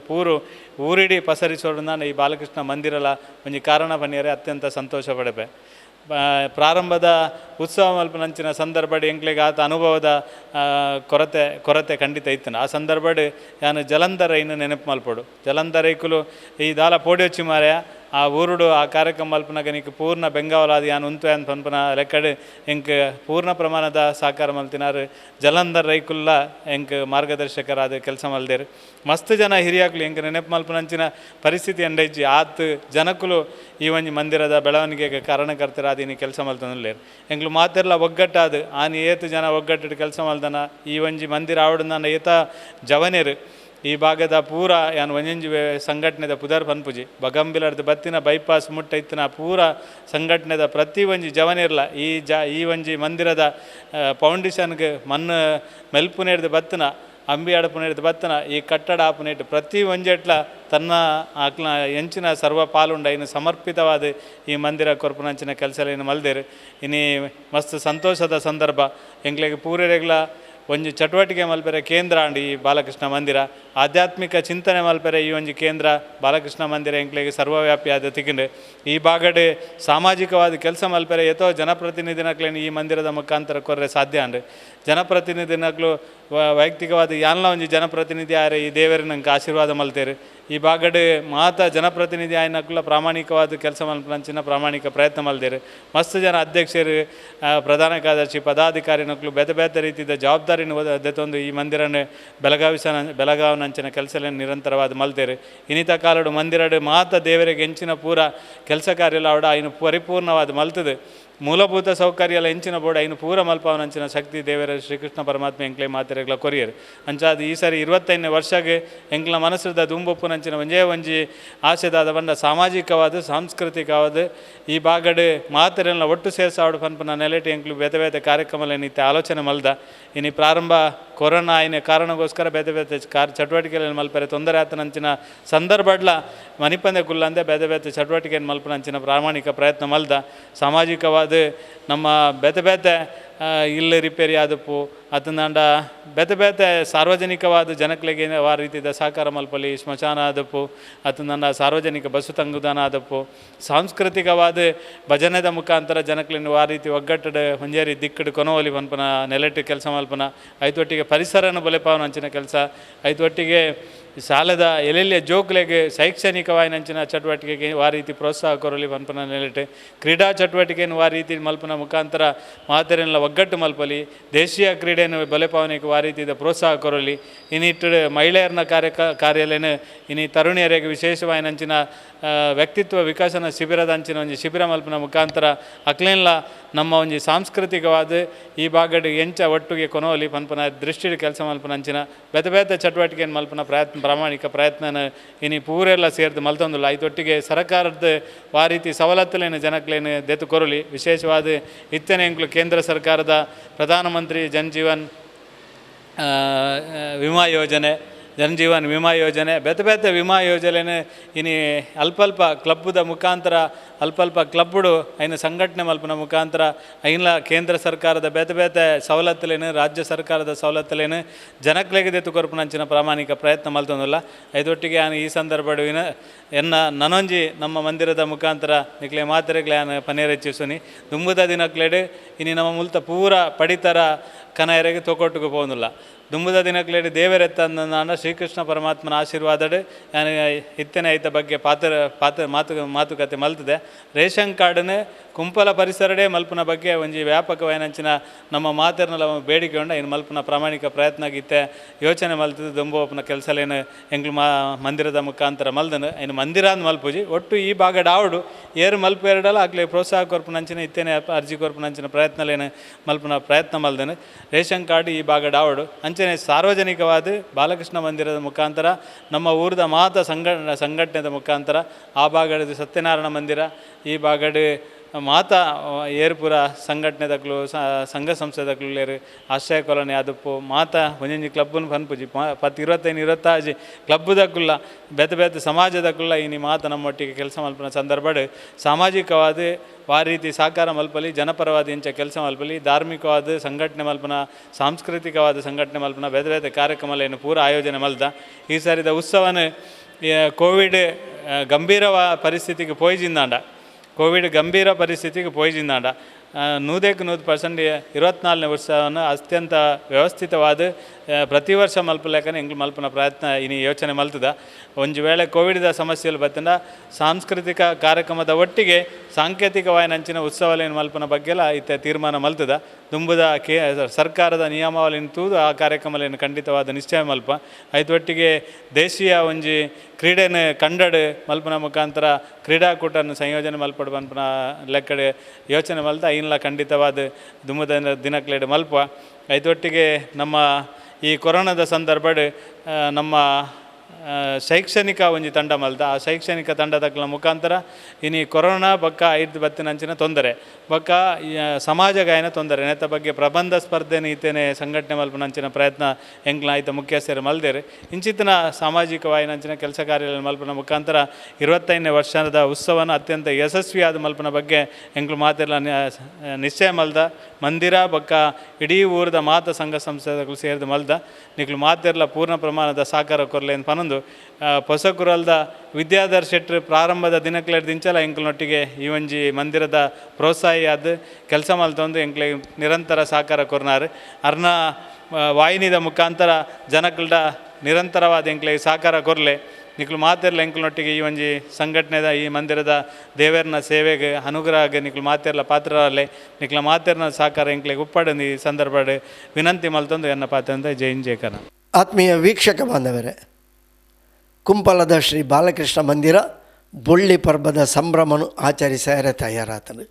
ಪೂರು ಊರಿಡಿ ಪಸರಿಸೋಡು ಈ ಬಾಲಕೃಷ್ಣ ಮಂದಿರಲ ಒಂಜಿ ಕಾರಣ ಪನ್ನಿಯರೆ ಅತ್ಯಂತ ಸಂತೋಷ ಪಡೆಪೆ ಪ್ರಾರಂಭದ ಉತ್ಸವ ಮಲ್ಪನಂಚಿನ ಸಂದರ್ಭಡ್ ಎಂಕ್ಲೆಗೆ ಆತ ಅನುಭವದ ಕೊರತೆ ಖಂಡಿತ ಇತ್ತನ ಆ ಸಂದರ್ಭಡ್ ಯಾನು ಜಲಂಧರ್ ರೈನು ನೆನಪು ಮಲ್ಪಡು ಜಲಂಧರ್ ರೈಕುಲು ಈ ದಾಲ ಪೋಡಿಯೊಚ್ಚಿ ಮಾರ್ಯ ಆ ಊರುಡು ಆ ಕಾರ್ಯಕ್ರಮ ಮಲ್ಪನಾಗ ನಿಕ್ ಪೂರ್ಣ ಬೆಂಗಾವಲಾದ ಯಾನು ಉಂತು ಅಂತ ಪನ್ಪನ ಲೆಕ್ಕಡ್ ಎಂಕ್ ಪೂರ್ಣ ಪ್ರಮಾಣದ ಸಾಕಾರ ಮಲ್ತಿನಾರು ಜಲಂಧರ್ ರೈಕುಲ್ಲ ಎಂಕ್ ಮಾರ್ಗದರ್ಶಕರಾದ ಕೆಲಸ ಮಲ್ದೇರು ಮಸ್ತ್ ಜನ ಹಿರಿಯಾಕ್ಲು ಎಂಕ್ ನೆನಪು ಮಲ್ಪನಂಚಿನ ಪರಿಸ್ಥಿತಿ ಎಂಡೈಜಿ ಆತ್ ಜನಕ್ಕಲು ಈ ಒಂಜಿ ಮಂದಿರದ ಬೆಳವಣಿಗೆಗೆ ಕಾರಣಕರ್ತರಾದ ಇನ್ನು ಕೆಲಸ ಮಲ್ತನಲ್ಲೇರು ಎಂಕ್ಲು ಮಾತೆರ್ಲ ಒಗ್ಗಟ್ಟಾದ ಆನಿ ಏತು ಜನ ಒಗ್ಗಟ್ಟಿಟ್ಟು ಕೆಲಸ ಮಲ್ದನ ಈ ಒಂಜಿ ಮಂದಿರ ಆವಡನ ಏತ ಜವನೇರು ಈ ಭಾಗದ ಪೂರ ಯಾನು ಒಂಜೊಂಜಿ ಸಂಘಟನೆದ ಪುದರ್ ಪನ್ಪುಜಿ ಬಗಂಬಿಲರ್ದು ಬತ್ತಿನ ಬೈಪಾಸ್ ಮುಟ್ಟ ಇತ್ತಿನ ಪೂರ ಸಂಘಟನೆದ ಪ್ರತಿ ಒಂಜಿ ಜವನಿರ್ಲ ಈ ಒಂಜಿ ಮಂದಿರದ ಫೌಂಡೇಶನ್ಗೆ ಮಣ್ಣು ಮೆಲ್ಪುನೇರ್ದು ಬತ್ತಿನ ಅಂಬಿ ಅಡಪುನೇರ್ದು ಬತ್ತನ ಈ ಕಟ್ಟಡ ಆಪುನೇಟ್ ಪ್ರತಿ ಒಂಜೆಟ್ಲ ತನ್ನ ಆಕ್ಲ ಎಂಚಿನ ಸರ್ವ ಪಾಲುಂಡ ಇನ್ನು ಸಮರ್ಪಿತವಾದ ಈ ಮಂದಿರ ಕೊರ್ಪುನಂಚಿನ ಕೆಲಸ ಏನು ಮಲ್ದೇರು ಇನ್ನು ಮಸ್ತ್ ಸಂತೋಷದ ಸಂದರ್ಭ ಎಂಗ್ಲಿಗೆ ಪೂರೆರೆಗ್ಲ ಒಂಜಿ ಚಟುವಟಿಕೆ ಮಲ್ಪೆರೆ ಕೇಂದ್ರ ಅಂಡ್ ಈ ಬಾಲಕೃಷ್ಣ ಮಂದಿರ ಆಧ್ಯಾತ್ಮಿಕ ಚಿಂತನೆ ಮಲ್ಪೆರೆ ಈ ಒಂಜಿ ಕೇಂದ್ರ ಬಾಲಕೃಷ್ಣ ಮಂದಿರ ಎಂಕ್ಲೆಗೆ ಸರ್ವವ್ಯಾಪಿ ಆದ ತಿಕ್ಕಿಂಡು ಈ ಬಾಗಡ್ ಸಾಮಾಜಿಕವಾದ ಕೆಲಸ ಮಲ್ಪೆರೆ ಎತ್ತೋ ಜನಪ್ರತಿನಿಧಿನಕ್ಲೇನು ಈ ಮಂದಿರದ ಮುಖಾಂತರ ಕೊರ್ರೆ ಸಾಧ್ಯ ಅಂಡ್ ಜನಪ್ರತಿನಿಧಿನಕ್ಲು ವೈಯಕ್ತಿಕವಾದ ಯಾನ್ಲ ಒಂಜಿ ಜನಪ್ರತಿನಿಧಿ ಆರೆ ಈ ದೇವರ ನಂಗೆ ಆಶೀರ್ವಾದ ಮಲ್ತೇರು ಈ ಬಾಗಡ್ ಮಾತ ಜನಪ್ರತಿನಿಧಿ ಆಯ್ನಕ್ಲ ಪ್ರಾಮಾಣಿಕವಾದ ಕೆಲಸ ಮಲ್ಪನಂಚಿನ ಪ್ರಾಮಾಣಿಕ ಪ್ರಯತ್ನ ಮಲ್ದೇರು ಮಸ್ತ್ ಜನ ಅಧ್ಯಕ್ಷರು ಪ್ರಧಾನ ಕಾರ್ಯದರ್ಶಿ ಪದಾಧಿಕಾರಿನಕ್ಲು ಬೇತೆ ರೀತಿಯ ಜವಾಬ್ದಾರಿನ ದೆತೊಂದು ಈ ಮಂದಿರನ ಬೆಳಗಾವಿನಂಚಿನ ಕೆಲಸ ನಿರಂತರವಾದ ಮಲ್ತೇರು ಇನ್ನಿತ ಕಾಲಡು ಮಂದಿರಡು ಮಾತ ದೇವರಿಗೆ ಹೆಂಚಿನ ಪೂರ ಕೆಲಸ ಕಾರ್ಯಲ್ಲ ಅವಡ ಇನ್ನು ಪರಿಪೂರ್ಣವಾದ ಮಲ್ತದೆ ಮೂಲಭೂತ ಸೌಕರ್ಯ ಎಲ್ಲ ಹೆಂಚಿನ ಬೋರ್ಡ್ ಇನ್ನು ಪೂರ ಮಲ್ಪವನಂಚಿನ ಶಕ್ತಿ ದೇವರ ಶ್ರೀಕೃಷ್ಣ ಪರಮಾತ್ಮ ಎಂಕ್ಲೆ ಮಾತೆರೆಗ್ಲ ಕೊರಿಯರು ಅಂಚಾದ ಈ ಸರಿ 25ನೇ ವರ್ಷಕ್ಕೆ ಎಂಕ್ಲ ಮನಸ್ಸದ ದುಂಬೊಪ್ಪುನಂಚಿನ ಒಂಜಿ ಆಸೆದಾದ ಬಂಡ ಸಾಮಾಜಿಕವಾದ ಸಾಂಸ್ಕೃತಿಕವಾದ ಈ ಬಾಗಡ್ ಮಾತೆರೆಲ್ಲ ಒಟ್ಟು ಸೇರಿಸಾವಡು ಪನ್ಪನ ನೆಲೆಟಿ ಎಂಕ್ಲು ಬೇತೆ ಕಾರ್ಯಕ್ರಮ ನಿತ್ಯ ಆಲೋಚನೆ ಮಲ್ದ ಇನ್ನು ಪ್ರಾರಂಭ ಕೊರೋನಾ ಆಯ್ನ ಕಾರಣಕ್ಕೋಸ್ಕರ ಬೇತೆ ಚಟುವಟಿಕೆಗಳನ್ನು ಮಲ್ಪರೆ ತೊಂದರೆ ಆತನಂಚಿನ ಸಂದರ್ಭಡ್ಲ ಮನಿಪಂದೆ ಕುಲ್ಲಂದೆ ಬೇತೆ ಚಟುವಟಿಕೆಯನ್ನು ಮಲ್ಪನಂಚಿನ ಪ್ರಾಮಾಣಿಕ ಪ್ರಯತ್ನ ಮಲ್ದ ಸಾಮಾಜಿಕವಾದ ನಮ್ಮ ಬೇತೆ ಇಲ್ಲ ರಿಪೇರಿ ಆದಪ್ಪು ಅತಂದಾಂಡ ಬೇತೆ ಬೇತೆ ಸಾರ್ವಜನಿಕವಾದ ಜನಕ್ಲೆಗೆ ಆ ರೀತಿಯ ಸಹಕಾರ ಮಲ್ಪಲಿ ಸ್ಮಶಾನ ಆದಪ್ಪು ಅತಂದಾಂಡ ಸಾರ್ವಜನಿಕ ಬಸ್ಸು ತಂಗುದಾನ ಆದಪ್ಪು ಸಾಂಸ್ಕೃತಿಕವಾದ ಭಜನೆದ ಮುಖಾಂತರ ಜನಕ್ಲಿನ ಆ ರೀತಿ ಒಗ್ಗಟ್ಟಡ ಹೊಂಜೇರಿ ದಿಕ್ಕಡು ಕೊನೋಲಿ ಪನ್ಪನ ನೆಲೆಟ್ಟು ಕೆಲಸ ಮಲ್ಪನ ಐತೊಟ್ಟಿಗೆ ಪರಿಸರನ ಬಲೆಪಾವನ ಹಂಚಿನ ಕೆಲಸ ಐತೊಟ್ಟಿಗೆ ಶಾಲೆದ ಎಲ್ಲೆಲ್ಲಿಯ ಜೋಕ್ಲೆಗೆ ಶೈಕ್ಷಣಿಕವಾಗಿ ನಂಚಿನ ಚಟುವಟಿಕೆಗೆ ಆ ರೀತಿ ಪ್ರೋತ್ಸಾಹ ಕೊರಲಿ ಪನ್ಪನ ನೆಲೆಟ್ಟು ಕ್ರೀಡಾ ಚಟುವಟಿಕೆಯನ್ನು ಆ ರೀತಿ ಮಲ್ಪನ ಮುಖಾಂತರ ಮಾತೆರೆಲ್ಲ ಒಗ್ಗಟ್ಟು ಮಲ್ಪಲಿ ದೇಶೀಯ ಕ್ರೀಡೆಯನ್ನು ಬಲೆಪಾವನೆಗೆ ಆ ರೀತಿಯ ಪ್ರೋತ್ಸಾಹ ಕೊರಲಿ ಇನ್ನಿಟ್ಟು ಮಹಿಳೆಯರನ್ನ ಕಾರ್ಯಾಲಯನ ಇನ್ನು ತರುಣಿಯರಿಗೆ ವಿಶೇಷವಾಗಿ ನಂಚಿನ ವ್ಯಕ್ತಿತ್ವ ವಿಕಸನ ಶಿಬಿರದ ಅಂಚಿನ ಒಂದು ಶಿಬಿರ ಮಲ್ಪನ ಮುಖಾಂತರ ಅಕ್ಲೇನ್ಲ ನಮ್ಮ ಒಂದು ಸಾಂಸ್ಕೃತಿಕವಾದ ಈ ಭಾಗದ ಎಂಚ ಒಟ್ಟಿಗೆ ಕೊನೋಲಿ ಪನ್ಪನ ದೃಷ್ಟಿ ಕೆಲಸ ಮಲ್ಪನ ಅಂಚಿನ ಬೇತೆ ಬೇತೆ ಚಟುವಟಿಕೆಯನ್ನು ಮಲ್ಪನ ಪ್ರಾಮಾಣಿಕ ಪ್ರಯತ್ನನ ಇನ್ನು ಪೂರೆಲ್ಲ ಸೇರಿದು ಮಲ್ತೊಂದಿಲ್ಲ ಇದೊಟ್ಟಿಗೆ ಸರ್ಕಾರದ ಆ ರೀತಿ ಸವಲತ್ತುಲೇನು ಜನಕ್ಲೇನು ದೆತ್ತು ಕೊರಲಿ ವಿಶೇಷವಾದ ಇತ್ತನೆ ಎಂಕ್ಲು ಕೇಂದ್ರ ಸರ್ಕಾರದ ಪ್ರಧಾನಮಂತ್ರಿ ಜನಜೀವನ್ ವಿಮಾ ಯೋಜನೆ ಜನಜೀವನ್ ವಿಮಾ ಯೋಜನೆ ಬೇತೆ ಬೇತೆ ವಿಮಾ ಯೋಜನೆ ಇನ್ನು ಅಲ್ಪ ಕ್ಲಬ್ದ ಮುಖಾಂತರ ಅಲ್ಪ ಕ್ಲಬ್ಡು ಐನ ಸಂಘಟನೆ ಮಲ್ಪನ ಮುಖಾಂತರ ಐನ್ಲ ಕೇಂದ್ರ ಸರ್ಕಾರದ ಬೇತೆ ಬೇತೆ ಸವಲತ್ತುಲೇನು ರಾಜ್ಯ ಸರ್ಕಾರದ ಸವಲತ್ತುಲೇನು ಜನಕ್ಲೆಗೆ ದೆತ್ತು ಕೊರಪನಂಚಿನ ಪ್ರಾಮಾಣಿಕ ಪ್ರಯತ್ನ ಮಲ್ತೊಂದಿಲ್ಲ ಇದೊಟ್ಟಿಗೆ ನಾನು ಈ ಸಂದರ್ಭವಿನ ನನೊಂಜಿ ನಮ್ಮ ಮಂದಿರದ ಮುಖಾಂತರ ನಿಕ್ಲೆ ಮಾತ್ರೆಗ್ಲೆ ನಾನು ಪನೇರೆಚ್ಚಿಸುನಿ ದುಂಬುದ ದಿನಕ್ಲೆಡು ಇನ್ನು ನಮ್ಮ ಮುಲ್ತ ಪೂರ ಪಡಿತರ ಕನಯರಿಗೆ ತೊಗೊಟ್ಟಿಗೆ ಹೋಗೋದಿಲ್ಲ ದುಂಬುದ ದಿನಕ್ಲೇಡಿ ದೇವರೆತ್ತಂದ ಶ್ರೀಕೃಷ್ಣ ಪರಮಾತ್ಮನ ಆಶೀರ್ವಾದಡು ನಾನು ಇತ್ತನೆ ಐತ ಬಗ್ಗೆ ಮಾತುಕತೆ ಮಲ್ತದೆ ರೇಷನ್ ಕಾರ್ಡನ್ನು ಕುಂಪಲ ಪರಿಸರಡೆ ಮಲ್ಪನ ಬಗ್ಗೆ ಒಂಜಿ ವ್ಯಾಪಕವಾಯಿನಂಚಿನ ನಮ್ಮ ಮಾತೆರ್ನಲ್ಲ ಬೇಡಿಕೆ ಉಂಡ ಇನ್ನು ಮಲ್ಪನ ಪ್ರಾಮಾಣಿಕ ಪ್ರಯತ್ನ ಆಗಿತ್ತೆ ಯೋಚನೆ ಮಲ್ತದೆ ದುಂಬೋಪನ ಕೆಲಸಲೇನು ಎಂಗ್ಲು ಮಂದಿರದ ಮುಖಾಂತರ ಮಲ್ದನು ಇನ್ನು ಮಂದಿರ ಅಂದ್ ಮಲ್ಪುಜಿ ಒಟ್ಟು ಈ ಭಾಗದ ಆವಡು ಏರು ಮಲ್ಪು ಎರಡಲ್ಲ ಆಗಲೇ ಪ್ರೋತ್ಸಾಹ ಕೊರ್ಪನಂಚಿನ ಇತ್ತೇನೆ ಅರ್ಜಿ ಕೊರ್ಪನಂಚಿನ ಪ್ರಯತ್ನಲೇನು ಮಲ್ಪನ ಪ್ರಯತ್ನ ಮಲ್ದನು ರೇಷನ್ ಕಾರ್ಡ್ ಈ ಭಾಗದ ಆವಡು ಅಂಚನೆ ಸಾರ್ವಜನಿಕವಾದ ಬಾಲಕೃಷ್ಣ ಮಂದಿರದ ಮುಖಾಂತರ ನಮ್ಮ ಊರದ ಮಾತ ಸಂಘಟನೆದ ಮುಖಾಂತರ ಆ ಭಾಗದ ಸತ್ಯನಾರಾಯಣ ಮಂದಿರ ಈ ಭಾಗದ ಮಾತಾ ಏರ್ಪುರ ಸಂಘಟನೆದಕ್ಲು ಸಂಘ ಸಂಸ್ಥೆದಕ್ಲು ಲೇರು ಆಶ್ರಯ ಕಾಲೋನಿ ಅದಪ್ಪು ಮಾತಾ ಒಂಜೊಂಜಿ ಕ್ಲಬ್ಬನ್ನು ಪನ್ಪುಜಿ 10-25 ಕ್ಲಬ್ದಕ್ಕುಲ್ಲ ಬೇತೆ ಬೇತೆ ಸಮಾಜದಕ್ಕುಲ್ಲ ಇನ್ನು ಮಾತ ನಮ್ಮೊಟ್ಟಿಗೆ ಕೆಲಸ ಮಲ್ಪನ ಸಂದರ್ಭಡ್ ಸಾಮಾಜಿಕವಾದ ಆ ರೀತಿ ಸಾಕಾರ ಮಲ್ಪಲಿ ಜನಪರವಾದ ಇಂಚ ಕೆಲಸ ಮಲ್ಪಲಿ ಧಾರ್ಮಿಕವಾದ ಸಂಘಟನೆ ಮಲ್ಪನ ಸಾಂಸ್ಕೃತಿಕವಾದ ಸಂಘಟನೆ ಮಲ್ಪನ ಬೇತೆ ಬೇತೆ ಕಾರ್ಯಕ್ರಮಲೇನು ಪೂರ ಆಯೋಜನೆ ಮಲ್ದ ಈ ಸಾರಿದ ಉತ್ಸವನ ಕೋವಿಡ್ ಗಂಭೀರ ಪರಿಸ್ಥಿತಿಗೆ ಪೋಯ್ಜಿಂದಾಂಡ ಕೋವಿಡ್ ಗಂಭೀರ ಪರಿಸ್ಥಿತಿಗೆ ಪೋಯ್ಜಿಂದಾಂಡ 100% 24ನೇ ವರ್ಷವನ್ನು ಅತ್ಯಂತ ವ್ಯವಸ್ಥಿತವಾದ ಪ್ರತಿ ವರ್ಷ ಮಲ್ಪಲೇಕನೆ ಎಂಗ್ಲು ಮಲ್ಪನ ಪ್ರಯತ್ನ ಇನ್ನು ಯೋಚನೆ ಮಲ್ತದ ಒಂದು ವೇಳೆ ಕೋವಿಡ್ದ ಸಮಸ್ಯೆಯಲ್ಲಿ ಬತ್ತಂಡ ಸಾಂಸ್ಕೃತಿಕ ಕಾರ್ಯಕ್ರಮದ ಒಟ್ಟಿಗೆ ಸಾಂಕೇತಿಕವಾಗಿ ನಂಚಿನ ಉತ್ಸವಲೇನು ಮಲ್ಪನ ಬಗ್ಗೆಲ್ಲ ಇತ್ತ ತೀರ್ಮಾನ ಮಲ್ತದ ದುಂಬುದ ಸರ್ಕಾರದ ನಿಯಮಾವಳಿನ ತೂದು ಆ ಕಾರ್ಯಕ್ರಮಲೇನು ಖಂಡಿತವಾದ ನಿಶ್ಚಯ ಮಲ್ಪ ಐತೊಟ್ಟಿಗೆ ದೇಶೀಯ ಒಂಜಿ ಕ್ರೀಡೆನ ಕಂಡಡು ಮಲ್ಪನ ಮುಖಾಂತರ ಕ್ರೀಡಾಕೂಟನ್ನು ಸಂಯೋಜನೆ ಮಲ್ಪಡು ಮಲ್ಪನ ಲೆಕ್ಕಡೆ ಯೋಚನೆ ಮಲ್ತ ಐನ್ಲ ಖಂಡಿತವಾದ ದುಂಬುದ ದಿನಕ್ಲೆಡು ಮಲ್ಪ ಐತೊಟ್ಟಿಗೆ ನಮ್ಮ ಈ ಕೊರೋನಾದ ಸಂದರ್ಭಡ್ ನಮ್ಮ ಶೈಕ್ಷಣಿಕ ಒಂಜಿ ತಂಡ ಮಲ್ದ ಆ ಶೈಕ್ಷಣಿಕ ತಂಡದ ಮುಖಾಂತರ ಇನ್ನು ಕೊರೋನಾ ಬಕ್ಕ 5 ಬತ್ತಿನಂಚಿನ ತೊಂದರೆ ಬಕ್ಕ ಸಮಾಜ ಗಾಯನ ತೊಂದರೆ ನೇತ ಬಗ್ಗೆ ಪ್ರಬಂಧ ಸ್ಪರ್ಧೆನ ಈತೇನೆ ಸಂಘಟನೆ ಮಲ್ಪನಂಚಿನ ಪ್ರಯತ್ನ ಎಂಕ್ಲ ಆಯ್ತ ಮುಖ್ಯಸ್ಥರು ಮಲ್ದೇರು ಇಂಚಿತ್ತಿನ ಸಾಮಾಜಿಕವಾಯಿನಂಚಿನ ಕೆಲಸ ಕಾರ್ಯ ಮಲ್ಪನ ಮುಖಾಂತರ 25ನೇ ವರ್ಷದ ಉತ್ಸವನ ಅತ್ಯಂತ ಯಶಸ್ವಿಯಾದ ಮಲ್ಪನ ಬಗ್ಗೆ ಎಂಕ್ಲು ಮಾತೆಲ್ಲ ನಿಶ್ಚಯ ಮಲ್ದ ಮಂದಿರ ಬಕ್ಕ ಇಡೀ ಊರದ ಮಾತ ಸಂಘ ಸಂಸ್ಥೆಗಳು ಸೇರಿದ ಮಲ್ದ ನಿಕ್ಲು ಮಾತೆಲ್ಲ ಪೂರ್ಣ ಪ್ರಮಾಣದ ಸಾಕಾರ ಕೊರಲೇನು ಪನೊಂದು ಹೊಸಕುರಲ್ದ ವಿದ್ಯಾಧರ್ ಶೆಟ್ರ್ ಪ್ರಾರಂಭದ ದಿನಕ್ಲೆಡ್ದಿಂಚಲ ಎಂಕ್ಲನೊಟ್ಟಿಗೆ ಈ ಒಂಜಿ ಮಂದಿರದ ಪ್ರೋತ್ಸಾಹಿ ಆದ ಕೆಲಸ ಮಲ್ತೊಂದು ಎಂಕ್ಲೆ ನಿರಂತರ ಸಾಕಾರ ಕೊರ್ನಾರು ಅರ್ನ ವಾಹಿನಿದ ಮುಖಾಂತರ ಜನಕ್ಲದ ನಿರಂತರವಾದ ಎಂಕ್ಲೆ ಸಾಕಾರ ಕೊರ್ಲೆ ನಿಕ್ಲು ಮಾತೆರ್ಲ ಎಂಕ್ಲನೊಟ್ಟಿಗೆ ಈ ಒಂಜಿ ಸಂಘಟನೆದ ಈ ಮಂದಿರದ ದೇವರನ ಸೇವೆಗೆ ಅನುಗ್ರಹಗೆ ನಿಕ್ಲು ಮಾತೆರ್ಲ ಪಾತ್ರರಲ್ಲೇ ನಿಕ್ಲ ಮಾತೆರ್ನ ಸಾಕಾರ ಎಂಕ್ಲೆಗೆ ಉಪ್ಪಡಂದು ಈ ಸಂದರ್ಭಡ್ ವಿನಂತಿ ಮಲ್ತೊಂದು ಎನ್ನ ಪಾತ್ರ ಜೈಕನ. ಆತ್ಮೀಯ ವೀಕ್ಷಕ ಬಾಂಧವರೇ, ಕುಂಪಲದ ಶ್ರೀ ಬಾಲಕೃಷ್ಣ ಮಂದಿರ ಬೊಳ್ಳಿ ಪರ್ಬದ ಸಂಭ್ರಮನು ಆಚರಿಸ್ಯಾರೆ ತಯಾರಾತನು.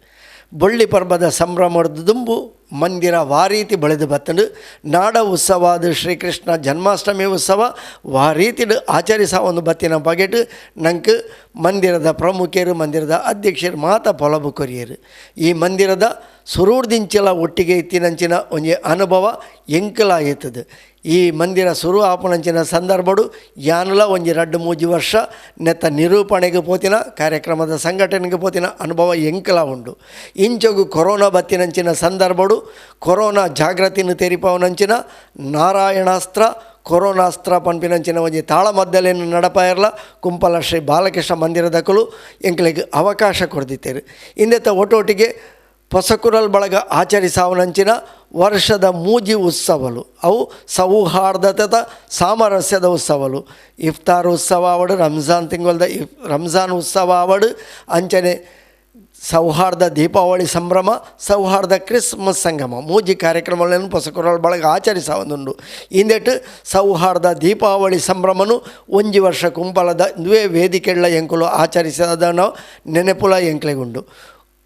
ಬೊಳ್ಳಿ ಪರ್ಬದ ಸಂಭ್ರಮದ ದುಂಬು ಮಂದಿರ ವಾರೀತಿ ಬೆಳೆದು ಬತ್ತಂಡು ನಾಡ ಉತ್ಸವಾದ ಶ್ರೀಕೃಷ್ಣ ಜನ್ಮಾಷ್ಟಮಿ ಉತ್ಸವ ವಾರೀತಿಡು ಆಚರಿಸ ಒಂದು ಬತ್ತಿನ ಬಗೆಟ್ ನಂಗೆ ಮಂದಿರದ ಪ್ರಮುಖರು ಮಂದಿರದ ಅಧ್ಯಕ್ಷರು ಮಾತ ಪೊಲಬು ಕೊರಿಯರು. ಈ ಮಂದಿರದ ಸುರೂರ್ದಿಂಚಲ ಒಟ್ಟಿಗೆ ಇತ್ತಿನಂಚಿನ ಒಂಜಿ ಅನುಭವ ಎಂಕಲ ಆಯ್ತದೆ. ಈ ಮಂದಿರ ಶುರು ಆಪನಂಚಿನ ಸಂದರ್ಭಡು ಯಾನಲ ಒಂಜಿ 2-3 ವರ್ಷ ನೆತ್ತ ನಿರೂಪಣೆಗೆ ಪೋತಿನ ಕಾರ್ಯಕ್ರಮದ ಸಂಘಟನೆಗೆ ಪೋತಿನ ಅನುಭವ ಎಂಕಲ ಉಂಡು. ಇಂಚೊಗು ಕೊರೋನಾ ಬತ್ತಿನಂಚಿನ ಸಂದರ್ಭಡು ಕೊರೋನಾ ಜಾಗೃತಿನ ತೆರಿಪವನಂಚಿನ ನಾರಾಯಣಾಸ್ತ್ರ ಕೊರೋನಾಸ್ತ್ರ ಪಂಪಿನಂಚಿನ ಒಂಜಿ ತಾಳ ಮದ್ದಲೆಯನ್ನು ನಡಪಾಯಿರಲ ಕುಂಪಲ ಶ್ರೀ ಬಾಲಕೃಷ್ಣ ಮಂದಿರದಕ್ಕಲು ಎಂಕ್ಲೆಗೆ ಅವಕಾಶ ಕೊಡ್ದಿತ್ತೇರು. ಇಂದೆತ್ತ ಒಟ್ಟೊಟ್ಟಿಗೆ ಪೊಸಕುರಲ್ ಬಳಗ ಆಚರಿಸಾವನಂಚಿನ ವರ್ಷದ ಮೂಜಿ ಉತ್ಸವಲು ಅವು ಸೌಹಾರ್ದತೆದ ಸಾಮರಸ್ಯದ ಉತ್ಸವಲು. ಇಫ್ತಾರ್ ಉತ್ಸವ ಆವಡು, ರಂಜಾನ್ ತಿಂಗಳದ ರಂಜಾನ್ ಉತ್ಸವ ಆವಡು, ಅಂಚನೆ ಸೌಹಾರ್ದ ದೀಪಾವಳಿ ಸಂಭ್ರಮ, ಸೌಹಾರ್ದ ಕ್ರಿಸ್ಮಸ್ ಸಂಗಮ ಮೂಜಿ ಕಾರ್ಯಕ್ರಮಗಳನ್ನು ಪೊಸಕುರಲ್ ಬಳಗ ಆಚರಿಸಾವೊಂದುಂಡು. ಇಂದೆಟ್ಟು ಸೌಹಾರ್ದ ದೀಪಾವಳಿ ಸಂಭ್ರಮನು ಒಂಜಿ ವರ್ಷ ಕುಂಪಲದ ದುವೆ ವೇದಿಕೆಗಳ ಎಂಕುಲು ಆಚರಿಸದ ನೆನೆಪುಲ ಎಂಕ್ಲೆಗುಂಡು.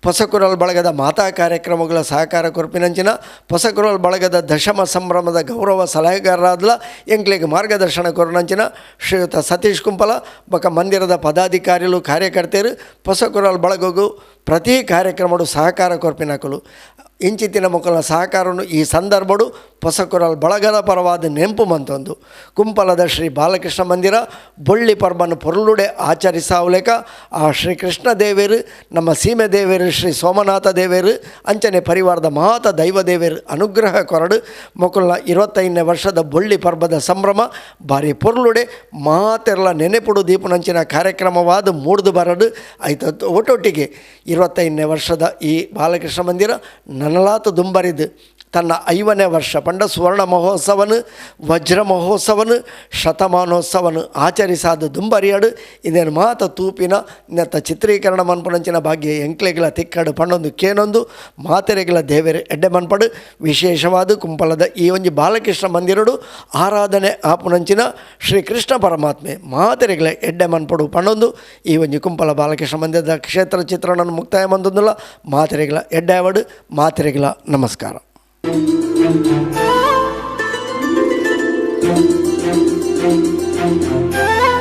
ಪೊಸಕುರಲ್ ಬಳಗದ ಮಾತಾ ಕಾರ್ಯಕ್ರಮಗಳ ಸಹಕಾರ ಕೊರ್ಪಿನಂಚಿನ ಪೊಸಕುರಲ್ ಬಳಗದ ದಶಮ ಸಂಭ್ರಮದ ಗೌರವ ಸಲಹೆಗಾರರಾದ ಎಂಕ್ಲೆಗೆ ಮಾರ್ಗದರ್ಶನ ಕೊರನಂಚಿನ ಶ್ರೀಯುತ ಸತೀಶ್ ಕುಂಪಲ ಬೊಕ ಮಂದಿರದ ಪದಾಧಿಕಾರಿಗಳು ಕಾರ್ಯಕರ್ತೆಯರು ಪೊಸಕುರಲ್ ಬಳಗಗೂ ಪ್ರತಿ ಕಾರ್ಯಕ್ರಮಡು ಸಹಕಾರ ಕೊರ್ಪಿನಕಲು ಇಂಚಿತ್ತಿನ ಮೊಕ್ಕಲ ಸಹಕಾರನು ಈ ಸಂದರ್ಭಡು ಪೊಸಕುರಲ್ ಬಳಗದ ಪರವಾದ ನೆಂಪು ಮಂತೊಂದು. ಕುಂಪಲದ ಶ್ರೀ ಬಾಲಕೃಷ್ಣ ಮಂದಿರ ಬೊಳ್ಳಿ ಪರ್ಬನ ಪೊರ್ಲುಡೆ ಆಚರಿಸಾವಲೇಕ ಆ ಶ್ರೀ ಕೃಷ್ಣ ದೇವೇರು, ನಮ್ಮ ಸೀಮೆ ದೇವೇರು ಶ್ರೀ ಸೋಮನಾಥ ದೇವೇರು, ಅಂಚನೆ ಪರಿವಾರದ ಮಹಾತ ದೈವ ದೇವೇರು ಅನುಗ್ರಹ ಕೊರಡು ಮೊಕ್ಕಲ 25ನೇ ವರ್ಷದ ಬೊಳ್ಳಿ ಪರ್ಬದ ಸಂಭ್ರಮ ಭಾರಿ ಪೊರ್ಲುಡೆ ಮಾತೆರ್ಲ ನೆನೆಪುಡು ದೀಪನಂಚಿನ ಕಾರ್ಯಕ್ರಮವಾದ ಮೂಡ್ದು ಬರಡು ಆಯ್ತು. ಒಟ್ಟೊಟ್ಟಿಗೆ 25ನೇ ವರ್ಷದ ಈ ಬಾಲಕೃಷ್ಣ ಮಂದಿರ ನನಲಾತ ದುಂಬರಿದು ತನ್ನ 5ನೇ ವರ್ಷ ಪಂಡ ಸುವರ್ಣ ಮಹೋತ್ಸವನು, ವಜ್ರ ಮಹೋತ್ಸವನು, ಶತಮಾನೋತ್ಸವನು ಆಚರಿಸಾದ ದುಂಬರಿಯಡು ಇದೇನು ಮಾತ ತೂಪಿನ ನೆತ್ತ ಚಿತ್ರೀಕರಣ ಮನ್ಪುನಂಚಿನ ಭಾಗ್ಯ ಎಂಕ್ಲೆಗಳ ತಿಕ್ಕಡು ಪಂಡೊಂದು ಕೇನೊಂದು ಮಾತೆರೆಗಳ ದೇವರೇ ಎಡ್ಡೆ ಮನ್ಪಡು ವಿಶೇಷವಾದ ಕುಂಪಲದ ಈ ಒಂಜಿ ಬಾಲಕೃಷ್ಣ ಮಂದಿರಡು ಆರಾಧನೆ ಆಪುನಂಚಿನ ಶ್ರೀ ಕೃಷ್ಣ ಪರಮಾತ್ಮೆ ಮಾತೆರೆಗಳ ಎಡ್ಡೆ ಮನ್ಪಡು ಪಂಡೊಂದು ಈ ಒಂಜಿ ಕುಂಪಲ ಬಾಲಕೃಷ್ಣ ಮಂದಿರದ ಕ್ಷೇತ್ರ ಚಿತ್ರಣವನ್ನು ಮುಕ್ತಾಯ ಮಂದೊಂದುಲ್ಲ. ಮಾತೆರೆಗಳ ಎಡ್ಡೆ ಅವಡು, ಮಾತೆರೆಗಳ ನಮಸ್ಕಾರ. Thank you.